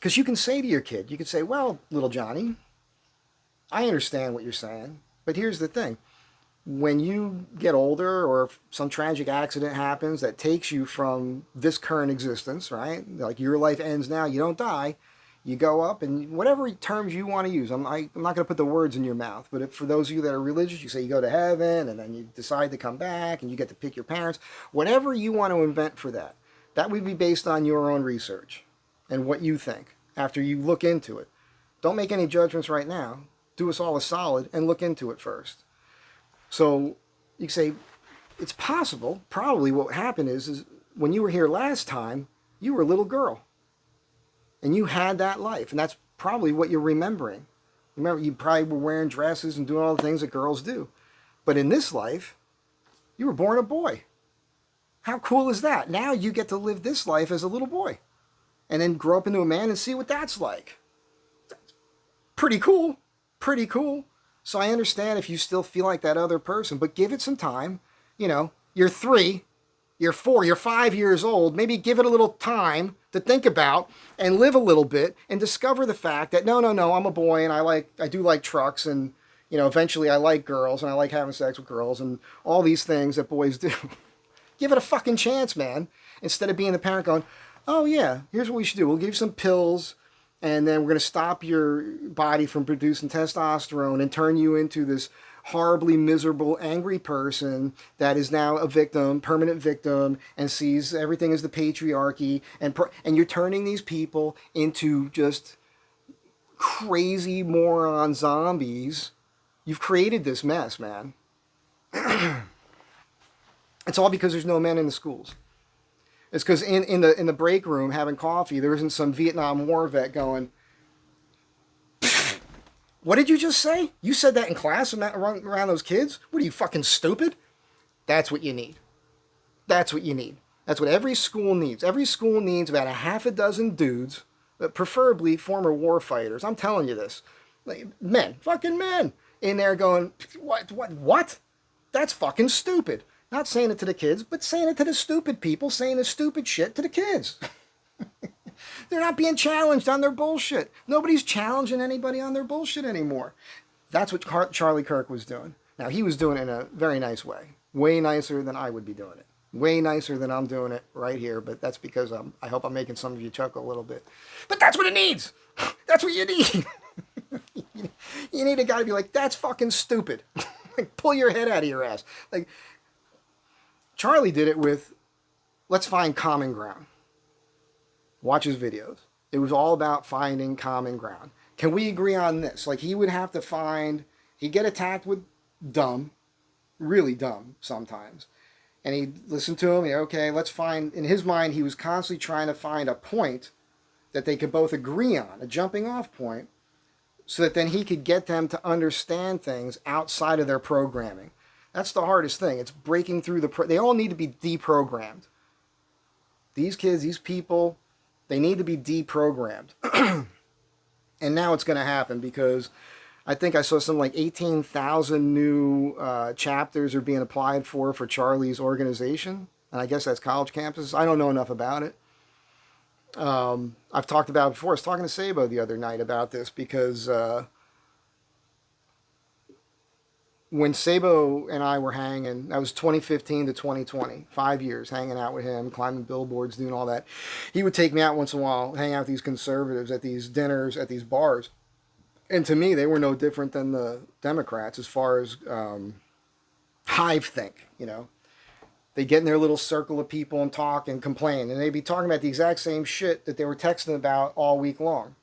Because you can say to your kid, you can say, well, little Johnny, I understand what you're saying, but here's the thing. When you get older or if some tragic accident happens that takes you from this current existence, right? Like your life ends now, you don't die. You go up and whatever terms you want to use. I'm not going to put the words in your mouth, but if, for those of you that are religious, you say you go to heaven and then you decide to come back and you get to pick your parents. Whatever you want to invent for that, that would be based on your own research and what you think after you look into it. Don't make any judgments right now. Do us all a solid and look into it first. So you say, it's possible, probably what happened is when you were here last time, you were a little girl. And you had that life. And that's probably what you're remembering. Remember, you probably were wearing dresses and doing all the things that girls do. But in this life, you were born a boy. How cool is that? Now you get to live this life as a little boy. And then grow up into a man and see what that's like. Pretty cool. Pretty cool. So I understand if you still feel like that other person, but give it some time. You know, you're 3, you're 4, you're 5 years old. Maybe give it a little time to think about and live a little bit and discover the fact that no, I'm a boy and I do like trucks and, you know, eventually I like girls and I like having sex with girls and all these things that boys do. Give it a fucking chance, man. Instead of being the parent going, oh yeah, here's what we should do. We'll give you some pills and then we're going to stop your body from producing testosterone and turn you into this horribly miserable, angry person that is now a victim, permanent victim, and sees everything as the patriarchy. And you're turning these people into just crazy moron zombies. You've created this mess, man. It's all because there's no men in the schools. It's because in the break room having coffee, there isn't some Vietnam War vet going, what did you just say? You said that in class around those kids? What are you, fucking stupid? That's what you need. That's what you need. That's what every school needs. Every school needs about a half a dozen dudes, preferably former war fighters. I'm telling you this. Like, men, fucking men, in there going, what? That's fucking stupid. Not saying it to the kids, but saying it to the stupid people, saying the stupid shit to the kids. They're not being challenged on their bullshit. Nobody's challenging anybody on their bullshit anymore. That's what Charlie Kirk was doing. Now, he was doing it in a very nice way. Way nicer than I would be doing it. Way nicer than I'm doing it right here, but that's because I hope I'm making some of you chuckle a little bit. But that's what it needs. That's what you need. You need a guy to be like, that's fucking stupid. Like, pull your head out of your ass. Like, Charlie did it with, let's find common ground. Watch his videos. It was all about finding common ground. Can we agree on this? Like, he would have to he'd get attacked with dumb, really dumb sometimes. And he'd listen to him, okay, let's find, in his mind, he was constantly trying to find a point that they could both agree on, a jumping off point, so that then he could get them to understand things outside of their programming. That's the hardest thing. It's breaking through they all need to be deprogrammed. These kids, these people, they need to be deprogrammed. And now it's going to happen because I think I saw something like 18,000 new chapters are being applied for Charlie's organization. And I guess that's college campuses. I don't know enough about it. I've talked about it before. I was talking to Sabo the other night about this because when Sabo and I were hanging, that was 2015 to 2020, 5 years hanging out with him, climbing billboards, doing all that. He would take me out once in a while, hang out with these conservatives at these dinners, at these bars. And to me, they were no different than the Democrats as far as hive think, They get in their little circle of people and talk and complain. And they'd be talking about the exact same shit that they were texting about all week long.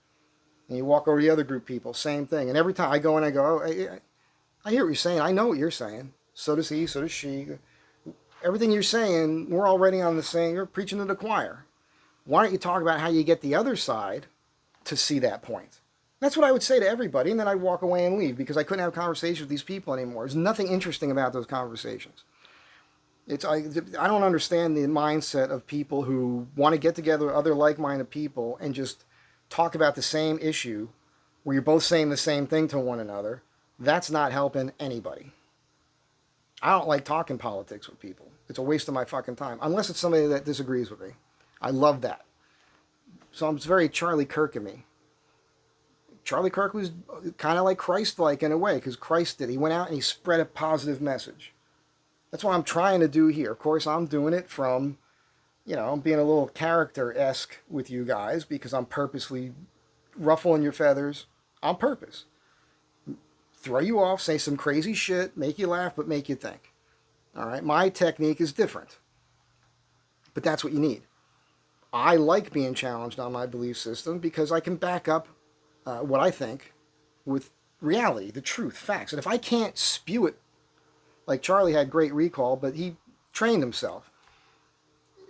And you walk over to the other group of people, same thing. And every time I go in, I go, oh, I hear what you're saying. I know what you're saying. So does he, so does she. Everything you're saying, we're already on the same, you're preaching to the choir. Why don't you talk about how you get the other side to see that point? That's what I would say to everybody, and then I'd walk away and leave because I couldn't have conversations with these people anymore. There's nothing interesting about those conversations. I don't understand the mindset of people who want to get together with other like-minded people and just talk about the same issue where you're both saying the same thing to one another. That's not helping anybody. I don't like talking politics with people. It's a waste of my fucking time. Unless it's somebody that disagrees with me. I love that. So it's very Charlie Kirk of me. Charlie Kirk was kind of like Christ-like in a way, because Christ did. He went out and he spread a positive message. That's what I'm trying to do here. Of course, I'm doing it from, being a little character-esque with you guys, because I'm purposely ruffling your feathers on purpose. Throw you off, say some crazy shit, make you laugh, but make you think. All right? My technique is different. But that's what you need. I like being challenged on my belief system because I can back up what I think with reality, the truth, facts. And if I can't spew it, like Charlie had great recall, but he trained himself.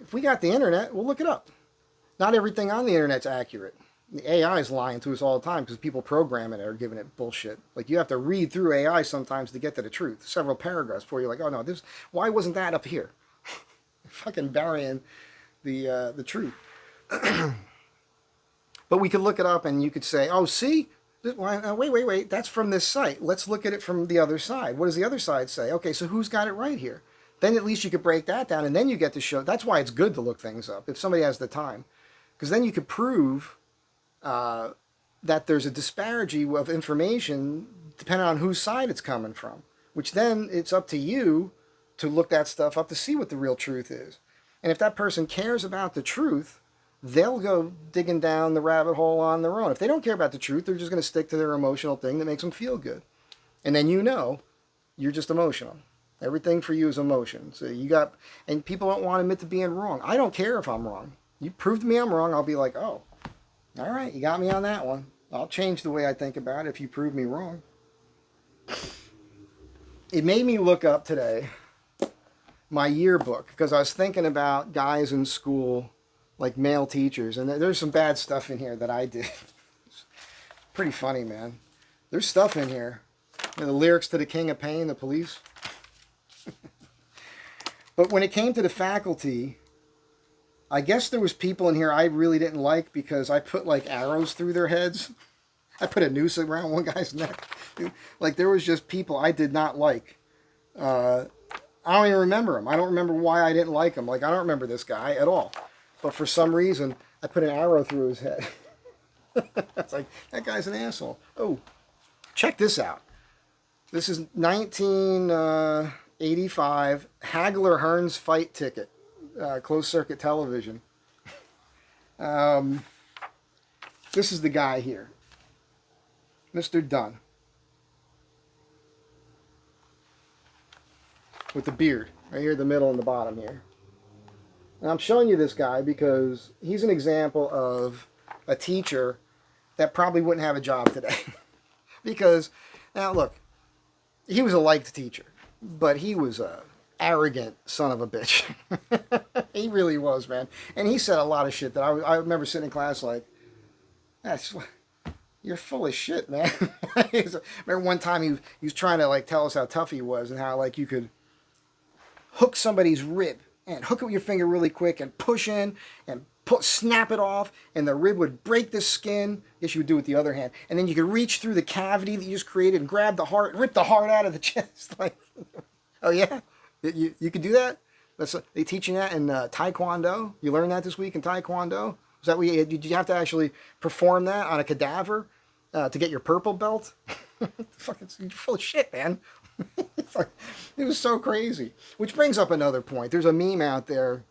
If we got the internet, we'll look it up. Not everything on the internet's accurate. The AI is lying to us all the time because people programming it are giving it bullshit. Like, you have to read through AI sometimes to get to the truth. Several paragraphs before you're like, oh no, why wasn't that up here? Fucking burying the truth. But we could look it up and you could say, oh, see? Wait, that's from this site. Let's look at it from the other side. What does the other side say? Okay, so who's got it right here? Then at least you could break that down, and then you get to show. That's why it's good to look things up if somebody has the time. Because then you could prove that there's a disparity of information depending on whose side it's coming from, which then it's up to you to look that stuff up to see what the real truth is. And if that person cares about the truth, they'll go digging down the rabbit hole on their own. If they don't care about the truth, they're just going to stick to their emotional thing that makes them feel good. And then you're just emotional. Everything for you is emotion. So and people don't want to admit to being wrong. I don't care if I'm wrong. You prove to me I'm wrong, I'll be like, oh, all right, you got me on that one. I'll change the way I think about it if you prove me wrong. It made me look up today my yearbook because I was thinking about guys in school, like male teachers, and there's some bad stuff in here that I did. Pretty funny, man. There's stuff in here. The lyrics to The King of Pain, The Police. But when it came to the faculty, I guess there was people in here I really didn't like because I put like arrows through their heads. I put a noose around one guy's neck. Like, there was just people I did not like. I don't even remember them. I don't remember why I didn't like him. Like, I don't remember this guy at all. But for some reason, I put an arrow through his head. It's like, that guy's an asshole. Oh, check this out. This is 1985 Hagler Hearns fight ticket, closed circuit television. This is the guy here, Mr. Dunn, with the beard right here in the middle and the bottom here. And I'm showing you this guy because he's an example of a teacher that probably wouldn't have a job today. Because, now look, he was a liked teacher, but he was a arrogant son of a bitch. He really was, man. And he said a lot of shit that I remember sitting in class like, you're full of shit, man. Remember one time he was trying to like tell us how tough he was and how like you could hook somebody's rib and hook it with your finger really quick and push in and snap it off, and the rib would break the skin. Yes, you would do it with the other hand. And then you could reach through the cavity that you just created and grab the heart and rip the heart out of the chest. Like, oh yeah? You could do that? They teaching that in Taekwondo? You learned that this week in Taekwondo? Was that did you have to actually perform that on a cadaver to get your purple belt? Fucking, you're full of shit, man. It was so crazy. Which brings up another point. There's a meme out there.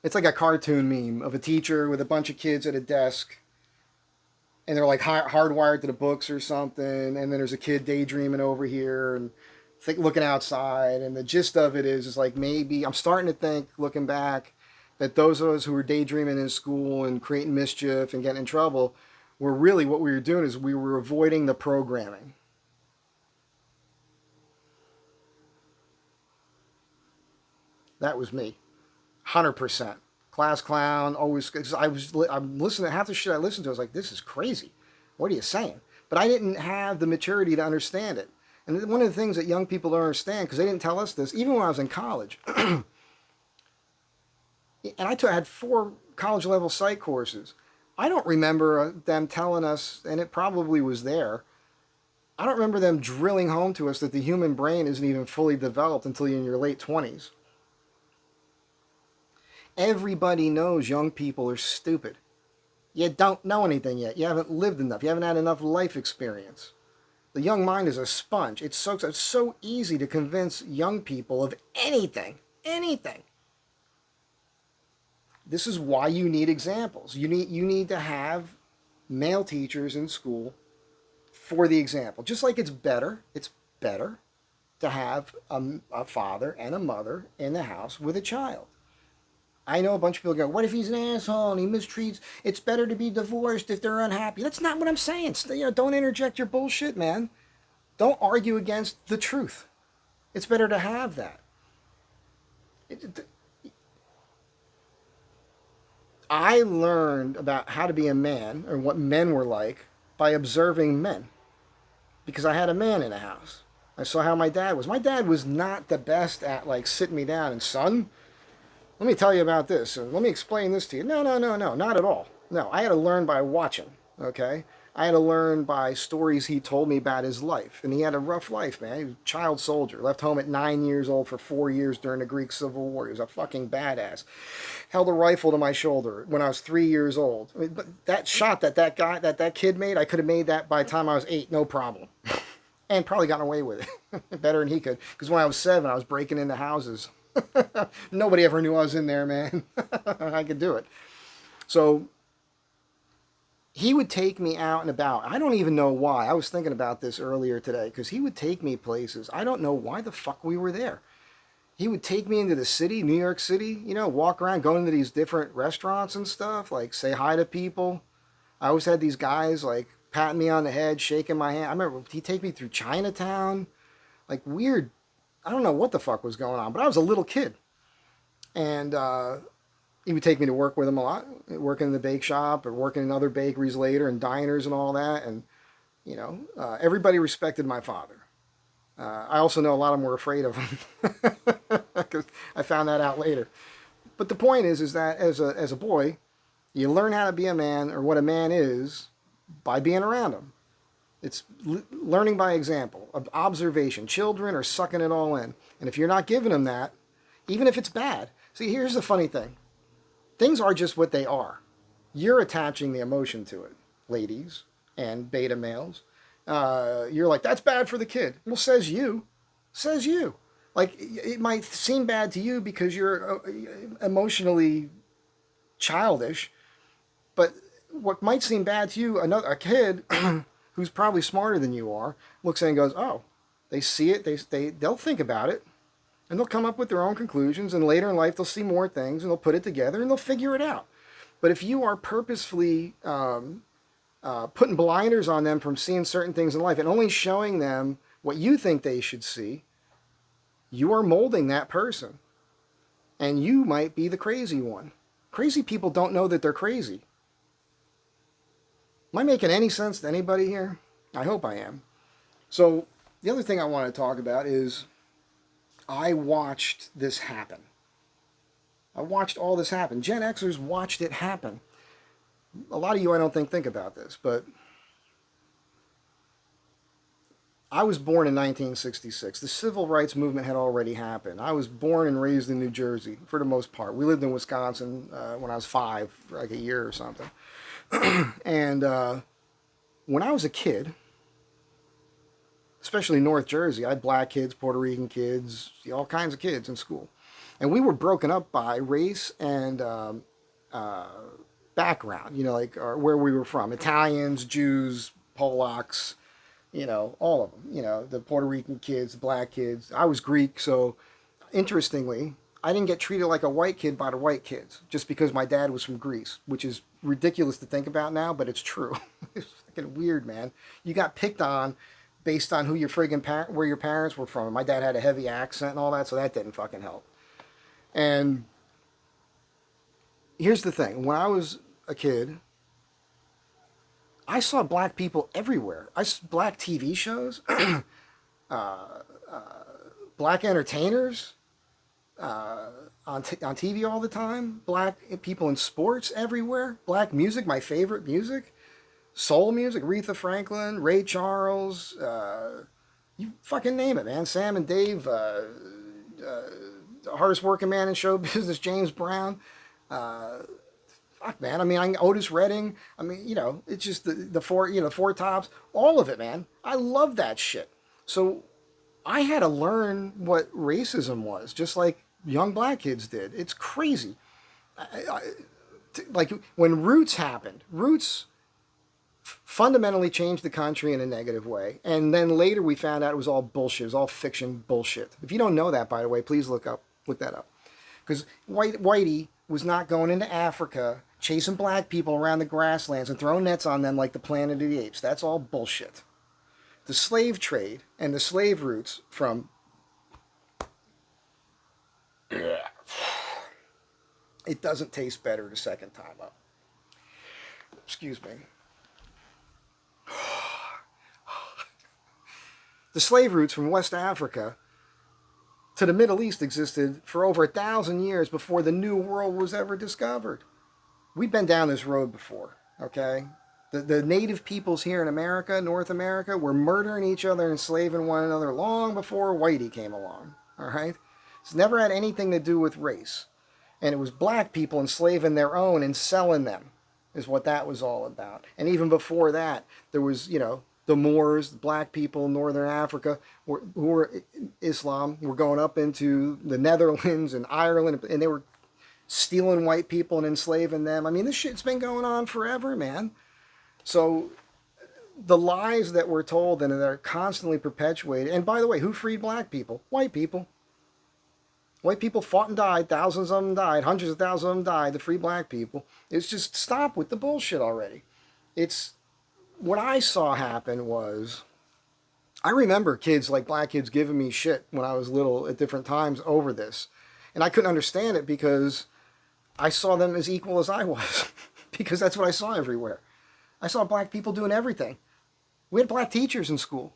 It's like a cartoon meme of a teacher with a bunch of kids at a desk. And they're like hardwired to the books or something. And then there's a kid daydreaming over here and looking outside. And the gist of it is like maybe, I'm starting to think, looking back, that those of us who were daydreaming in school and creating mischief and getting in trouble were really, what we were doing is we were avoiding the programming. That was me. 100%. Class clown, always, because I'm listening to half the shit I listened to. I was like, this is crazy. What are you saying? But I didn't have the maturity to understand it. And one of the things that young people don't understand, because they didn't tell us this, even when I was in college, and I had 4 college-level psych courses. I don't remember them telling us, and it probably was there, I don't remember them drilling home to us that the human brain isn't even fully developed until you're in your late 20s. Everybody knows young people are stupid. You don't know anything yet. You haven't lived enough. You haven't had enough life experience. The young mind is a sponge. It's so easy to convince young people of anything. Anything. This is why you need examples. You need to have male teachers in school for the example. Just like it's better to have a father and a mother in the house with a child. I know a bunch of people go, what if he's an asshole and he mistreats? It's better to be divorced if they're unhappy. That's not what I'm saying. Don't interject your bullshit, man. Don't argue against the truth. It's better to have that. I learned about how to be a man or what men were like by observing men because I had a man in the house. I saw how my dad was. My dad was not the best at like sitting me down and son, let me tell you about this and let me explain this to you. No, not at all. No, I had to learn by watching, okay? I had to learn by stories he told me about his life. And he had a rough life, man. He was a child soldier. Left home at 9 years old for 4 years during the Greek Civil War. He was a fucking badass. Held a rifle to my shoulder when I was 3 years old. I mean, but that shot that kid made, I could have made that by the time I was 8, no problem. And probably gotten away with it. Better than he could. Because when I was 7, I was breaking into houses. Nobody ever knew I was in there, man. I could do it. So he would take me out and about. I don't even know why. I was thinking about this earlier today because he would take me places. I don't know why the fuck we were there. He would take me into the city, New York City, walk around, go into these different restaurants and stuff, like say hi to people. I always had these guys like patting me on the head, shaking my hand. I remember he'd take me through Chinatown, like weird. I don't know what the fuck was going on, but I was a little kid. And he would take me to work with him a lot, working in the bake shop or working in other bakeries later and diners and all that. And, everybody respected my father. I also know a lot of them were afraid of him because I found that out later. But the point is that as a boy, you learn how to be a man or what a man is by being around him. It's learning by example, observation. Children are sucking it all in. And if you're not giving them that, even if it's bad. See, here's the funny thing. Things are just what they are. You're attaching the emotion to it, ladies and beta males. You're like, that's bad for the kid. Well, says you. Says you. Like, it might seem bad to you because you're emotionally childish, but what might seem bad to you, a kid who's probably smarter than you are, looks at it and goes, oh, they see it, they'll think about it, and they'll come up with their own conclusions, and later in life they'll see more things, and they'll put it together, and they'll figure it out. But if you are purposefully putting blinders on them from seeing certain things in life and only showing them what you think they should see, you are molding that person. And you might be the crazy one. Crazy people don't know that they're crazy. Am I making any sense to anybody here? I hope I am. So the other thing I want to talk about is I watched this happen. I watched all this happen. Gen Xers watched it happen. A lot of you I don't think about this, but I was born in 1966. The civil rights movement had already happened. I was born and raised in New Jersey for the most part. We lived in Wisconsin when I was 5 for like a year or something. And when I was a kid, especially North Jersey, I had black kids, Puerto Rican kids, all kinds of kids in school. And we were broken up by race and background, like where we were from. Italians, Jews, Polacks, all of them. The Puerto Rican kids, the black kids. I was Greek, so interestingly, I didn't get treated like a white kid by the white kids just because my dad was from Greece, which is ridiculous to think about now, but it's true. It's fucking weird, man. You got picked on based on who your friggin' where your parents were from. My dad had a heavy accent and all that, so that didn't fucking help. And here's the thing. When I was a kid, I saw black people everywhere. I saw black TV shows, black entertainers, on TV all the time, black people in sports everywhere, black music, my favorite music, soul music, Aretha Franklin, Ray Charles, you fucking name it, man. Sam and Dave, the hardest working man in show business, James Brown. Fuck, man. I mean, Otis Redding. I mean, it's just the four, Four Tops. All of it, man. I love that shit. So I had to learn what racism was, just like young black kids did. It's crazy. I, like when Roots happened, Roots fundamentally changed the country in a negative way. And then later we found out it was all bullshit. It was all fiction bullshit. If you don't know that, by the way, please look that up. Because Whitey was not going into Africa chasing black people around the grasslands and throwing nets on them like the Planet of the Apes. That's all bullshit. The slave trade and the slave routes from... It doesn't taste better the second time up. Excuse me. The slave routes from West Africa to the Middle East existed for over 1,000 years before the New World was ever discovered. We've been down this road before, okay? The native peoples here in America, North America, were murdering each other and enslaving one another long before Whitey came along, all right? It's never had anything to do with race. And it was black people enslaving their own and selling them is what that was all about. And even before that, there was, the Moors, the black people in Northern Africa, who were Islam, were going up into the Netherlands and Ireland, and they were stealing white people and enslaving them. I mean, this shit's been going on forever, man. So the lies that we're told and that are constantly perpetuated, and by the way, who freed black people? White people. White people fought and died. Thousands of them died. Hundreds of thousands of them died to free black people. It's just stop with the bullshit already. It's what I saw happen was, I remember kids, like black kids, giving me shit when I was little at different times over this. And I couldn't understand it because I saw them as equal as I was. Because that's what I saw everywhere. I saw black people doing everything. We had black teachers in school.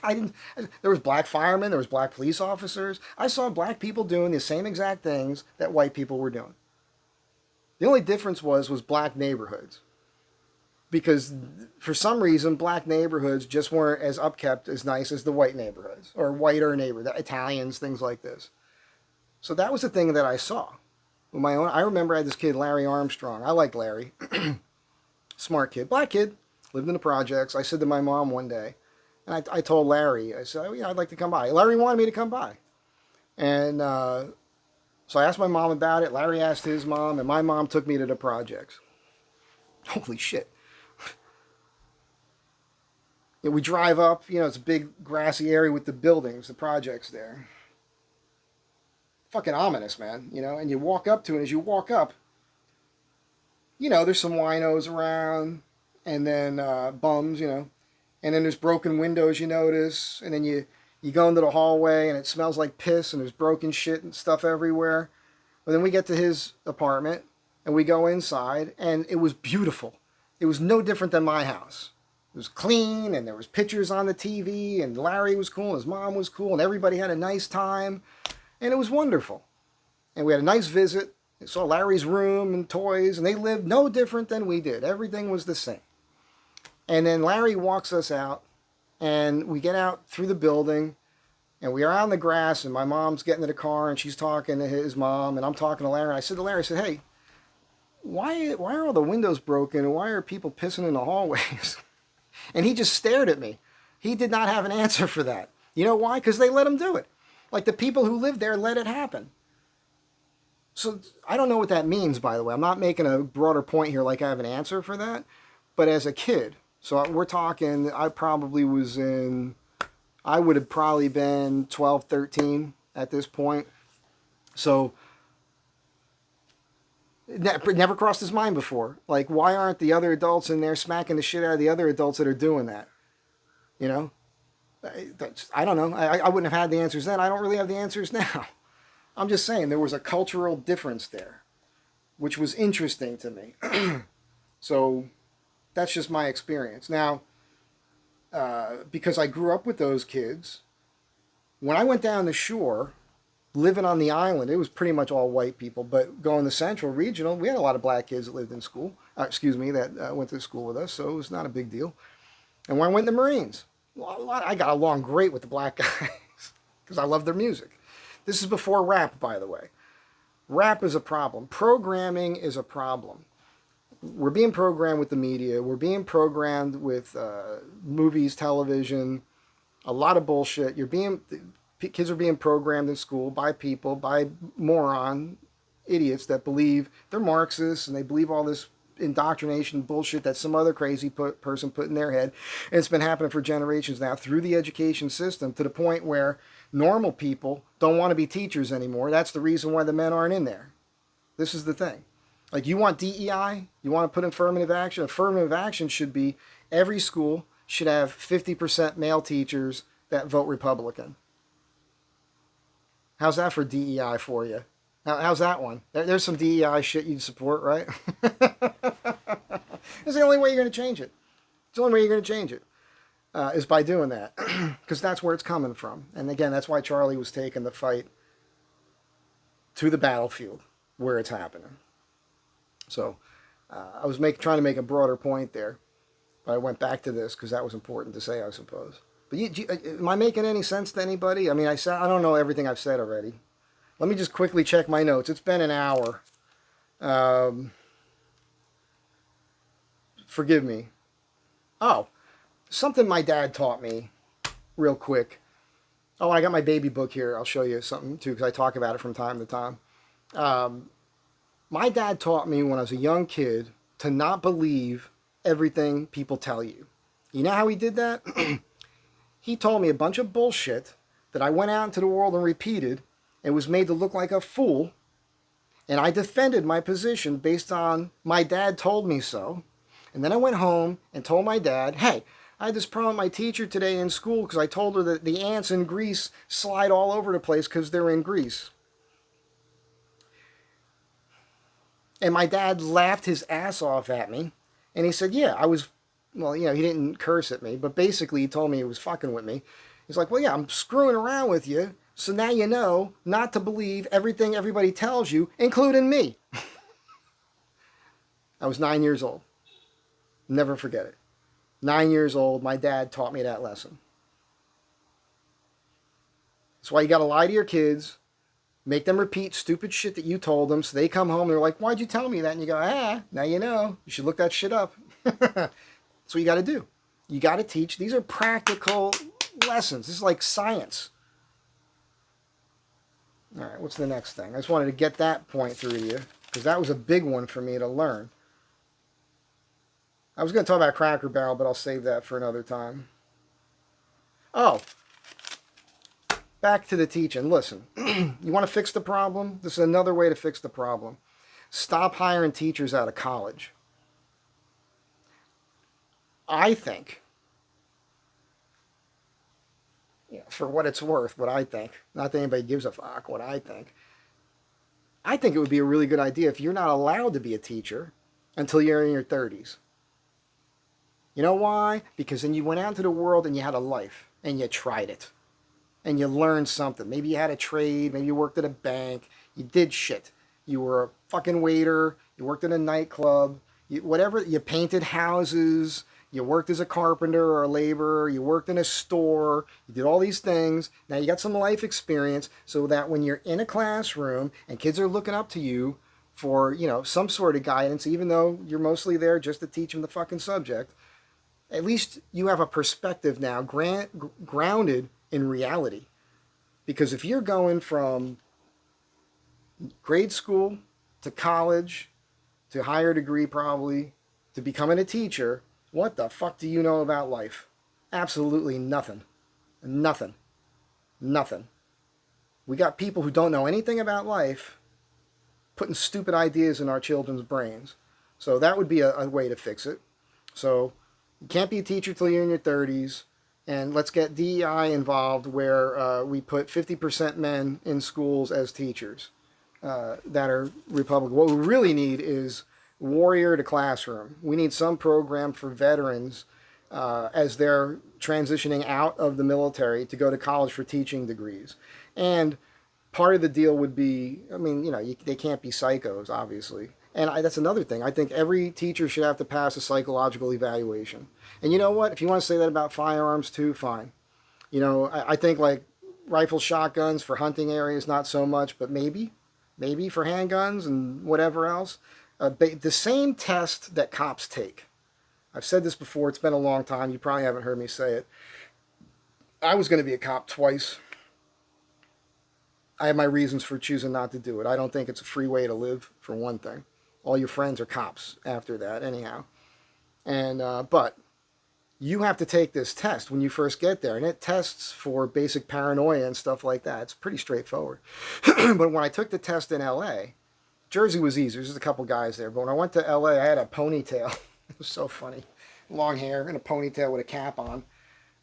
There was black firemen, there was black police officers. I saw black people doing the same exact things that white people were doing. The only difference was black neighborhoods. Because for some reason, black neighborhoods just weren't as upkept, as nice as the white neighborhoods, or whiter neighborhoods, Italians, things like this. So that was the thing that I saw. With my own, I remember I had this kid, Larry Armstrong. I liked Larry. Smart kid, black kid, lived in the projects. I said to my mom one day, and I told Larry, I said, I'd like to come by. Larry wanted me to come by. And so I asked my mom about it. Larry asked his mom, and my mom took me to the projects. Holy shit. We drive up, it's a big grassy area with the buildings, the projects there. Fucking ominous, man, and you walk up to it. As you walk up, there's some winos around, and then bums, and then there's broken windows, you notice, and then you go into the hallway and it smells like piss and there's broken shit and stuff everywhere. But then we get to his apartment and we go inside and it was beautiful. It was no different than my house. It was clean and there was pictures on the TV and Larry was cool and his mom was cool and everybody had a nice time and it was wonderful. And we had a nice visit. We saw Larry's room and toys and they lived no different than we did. Everything was the same. And then Larry walks us out, and we get out through the building, and we are on the grass, and my mom's getting to the car, and she's talking to his mom, and I'm talking to Larry. I said to Larry, hey, why are all the windows broken, and why are people pissing in the hallways? And he just stared at me. He did not have an answer for that. You know why? Because they let him do it. Like the people who live there let it happen. So I don't know what that means, by the way. I'm not making a broader point here like I have an answer for that. But as a kid... So we're talking, I would have probably been 12, 13 at this point. So it never crossed his mind before. Like, why aren't the other adults in there smacking the shit out of the other adults that are doing that? I don't know. I wouldn't have had the answers then. I don't really have the answers now. I'm just saying there was a cultural difference there, which was interesting to me. So... that's just my experience. Now, because I grew up with those kids, when I went down the shore, living on the island, it was pretty much all white people. But going to Central Regional, we had a lot of black kids that lived in school. That went to school with us, so it was not a big deal. And when I went to the Marines, I got along great with the black guys because I loved their music. This is before rap, by the way. Rap is a problem. Programming is a problem. We're being programmed with the media. We're being programmed with movies, television, a lot of bullshit. Kids are being programmed in school by people, by moron idiots that believe they're Marxists and they believe all this indoctrination bullshit that some other crazy person put in their head. And it's been happening for generations now through the education system to the point where normal people don't want to be teachers anymore. That's the reason why the men aren't in there. This is the thing. Like, you want DEI? You want to put affirmative action? Affirmative action should be every school should have 50% male teachers that vote Republican. How's that for DEI for you? How's that one? There's some DEI shit you'd support, right? It's the only way you're going to change it. It's the only way you're going to change it is by doing that. Because that's where it's coming from. And again, that's why Charlie was taking the fight to the battlefield where it's happening. So I was trying to make a broader point there. But I went back to this because that was important to say, I suppose. But am I making any sense to anybody? I mean, I don't know everything I've said already. Let me just quickly check my notes. It's been an hour. Forgive me. Oh, something my dad taught me real quick. Oh, I got my baby book here. I'll show you something too because I talk about it from time to time. My dad taught me when I was a young kid to not believe everything people tell you. You know how he did that? He told me a bunch of bullshit that I went out into the world and repeated and was made to look like a fool. And I defended my position based on my dad told me so. And then I went home and told my dad, hey, I had this problem with my teacher today in school because I told her that the ants in Greece slide all over the place because they're in Greece. And my dad laughed his ass off at me. And he said, yeah, well, he didn't curse at me, but basically he told me he was fucking with me. He's like, well, yeah, I'm screwing around with you. So now you know not to believe everything everybody tells you, including me. I was 9 years old. Never forget it. 9 years old, my dad taught me that lesson. That's why you got to lie to your kids. Make them repeat stupid shit that you told them. So they come home and they're like, why'd you tell me that? And you go, now you know. You should look that shit up. That's what you got to do. You got to teach. These are practical lessons. This is like science. All right, what's the next thing? I just wanted to get that point through to you because that was a big one for me to learn. I was going to talk about Cracker Barrel, but I'll save that for another time. Oh, back to the teaching. Listen, you want to fix the problem? This is another way to fix the problem. Stop hiring teachers out of college. I think, for what it's worth, what I think, not that anybody gives a fuck, what I think it would be a really good idea if you're not allowed to be a teacher until you're in your 30s. You know why? Because then you went out into the world and you had a life and you tried it and you learned something. Maybe you had a trade, maybe you worked at a bank, you did shit. You were a fucking waiter, you worked in a nightclub, whatever, you painted houses, you worked as a carpenter or a laborer, you worked in a store, you did all these things. Now you got some life experience so that when you're in a classroom and kids are looking up to you for, some sort of guidance, even though you're mostly there just to teach them the fucking subject, at least you have a perspective now grounded in reality. Because if you're going from grade school to college to higher degree probably to becoming a teacher, what the fuck do you know about life? Absolutely nothing. Nothing. We got people who don't know anything about life putting stupid ideas in our children's brains. So that would be a way to fix it. So you can't be a teacher till you're in your 30s. And let's get DEI involved where we put 50% men in schools as teachers that are Republican. What we really need is warrior to classroom. We need some program for veterans as they're transitioning out of the military to go to college for teaching degrees. And part of the deal would be, they can't be psychos, obviously. And that's another thing. I think every teacher should have to pass a psychological evaluation. And you know what? If you want to say that about firearms too, fine. I think like rifle shotguns for hunting areas, not so much, but maybe. maybe for handguns and whatever else. The same test that cops take. I've said this before. It's been a long time. You probably haven't heard me say it. I was going to be a cop twice. I have my reasons for choosing not to do it. I don't think it's a free way to live, for one thing. All your friends are cops after that, anyhow. And but you have to take this test when you first get there, and it tests for basic paranoia and stuff like that. It's pretty straightforward. But when I took the test in L.A., Jersey was easier. There's just a couple guys there. But when I went to L.A., I had a ponytail. It was so funny. Long hair and a ponytail with a cap on.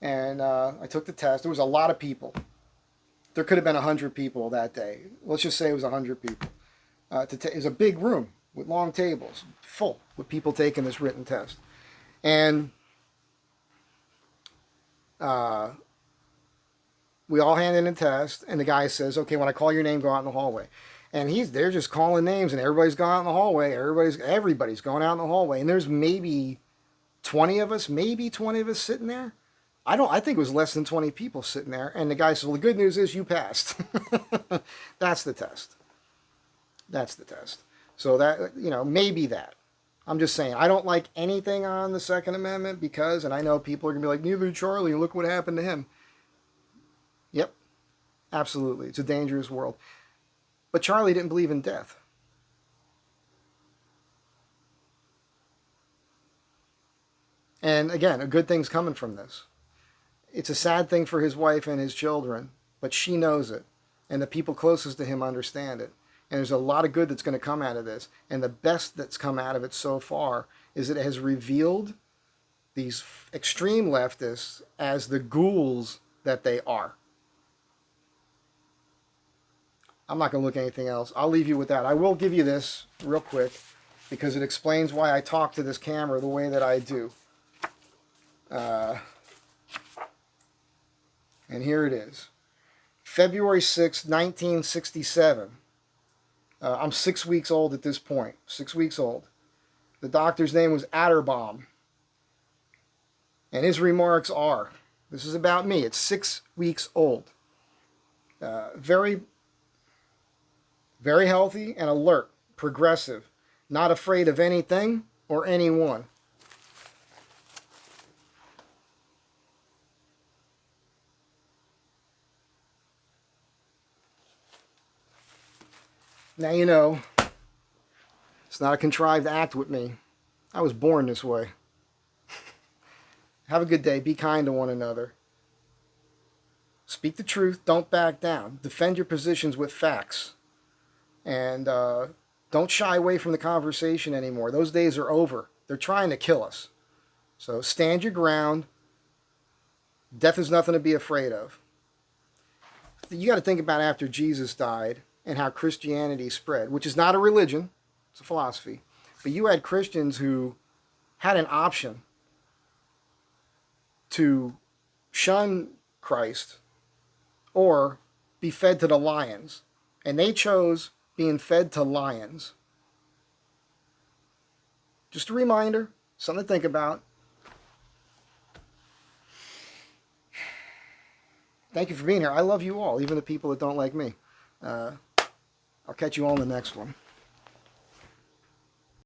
And I took the test. There was a lot of people. There could have been 100 people that day. Let's just say it was 100 people. It was a big room with long tables, full with people taking this written test. And we all hand in a test, and the guy says, okay, when I call your name, go out in the hallway. And they're just calling names, and everybody's going out in the hallway. Everybody's going out in the hallway. And there's maybe 20 of us sitting there. I think it was less than 20 people sitting there. And the guy says, well, the good news is you passed. That's the test. That's the test. So that, maybe that. I'm just saying, I don't like anything on the Second Amendment because, and I know people are going to be like, neither did Charlie, look what happened to him. Yep, absolutely. It's a dangerous world. But Charlie didn't believe in death. And again, a good thing's coming from this. It's a sad thing for his wife and his children, but she knows it. And the people closest to him understand it. And there's a lot of good that's going to come out of this. And the best that's come out of it so far is that it has revealed these extreme leftists as the ghouls that they are. I'm not going to look at anything else. I'll leave you with that. I will give you this real quick because it explains why I talk to this camera the way that I do. And here it is. February 6, 1967. I'm 6 weeks old at this point. 6 weeks old. The doctor's name was Atterbaum. And his remarks are, this is about me. It's 6 weeks old. Very, very healthy and alert. Progressive. Not afraid of anything or anyone. Now you know, it's not a contrived act with me. I was born this way. Have a good day. Be kind to one another. Speak the truth. Don't back down. Defend your positions with facts. And don't shy away from the conversation anymore. Those days are over. They're trying to kill us. So stand your ground. Death is nothing to be afraid of. You got to think about after Jesus died and how Christianity spread, which is not a religion, it's a philosophy. But you had Christians who had an option to shun Christ or be fed to the lions. And they chose being fed to lions. Just a reminder, something to think about. Thank you for being here. I love you all, even the people that don't like me. I'll catch you all in the next one.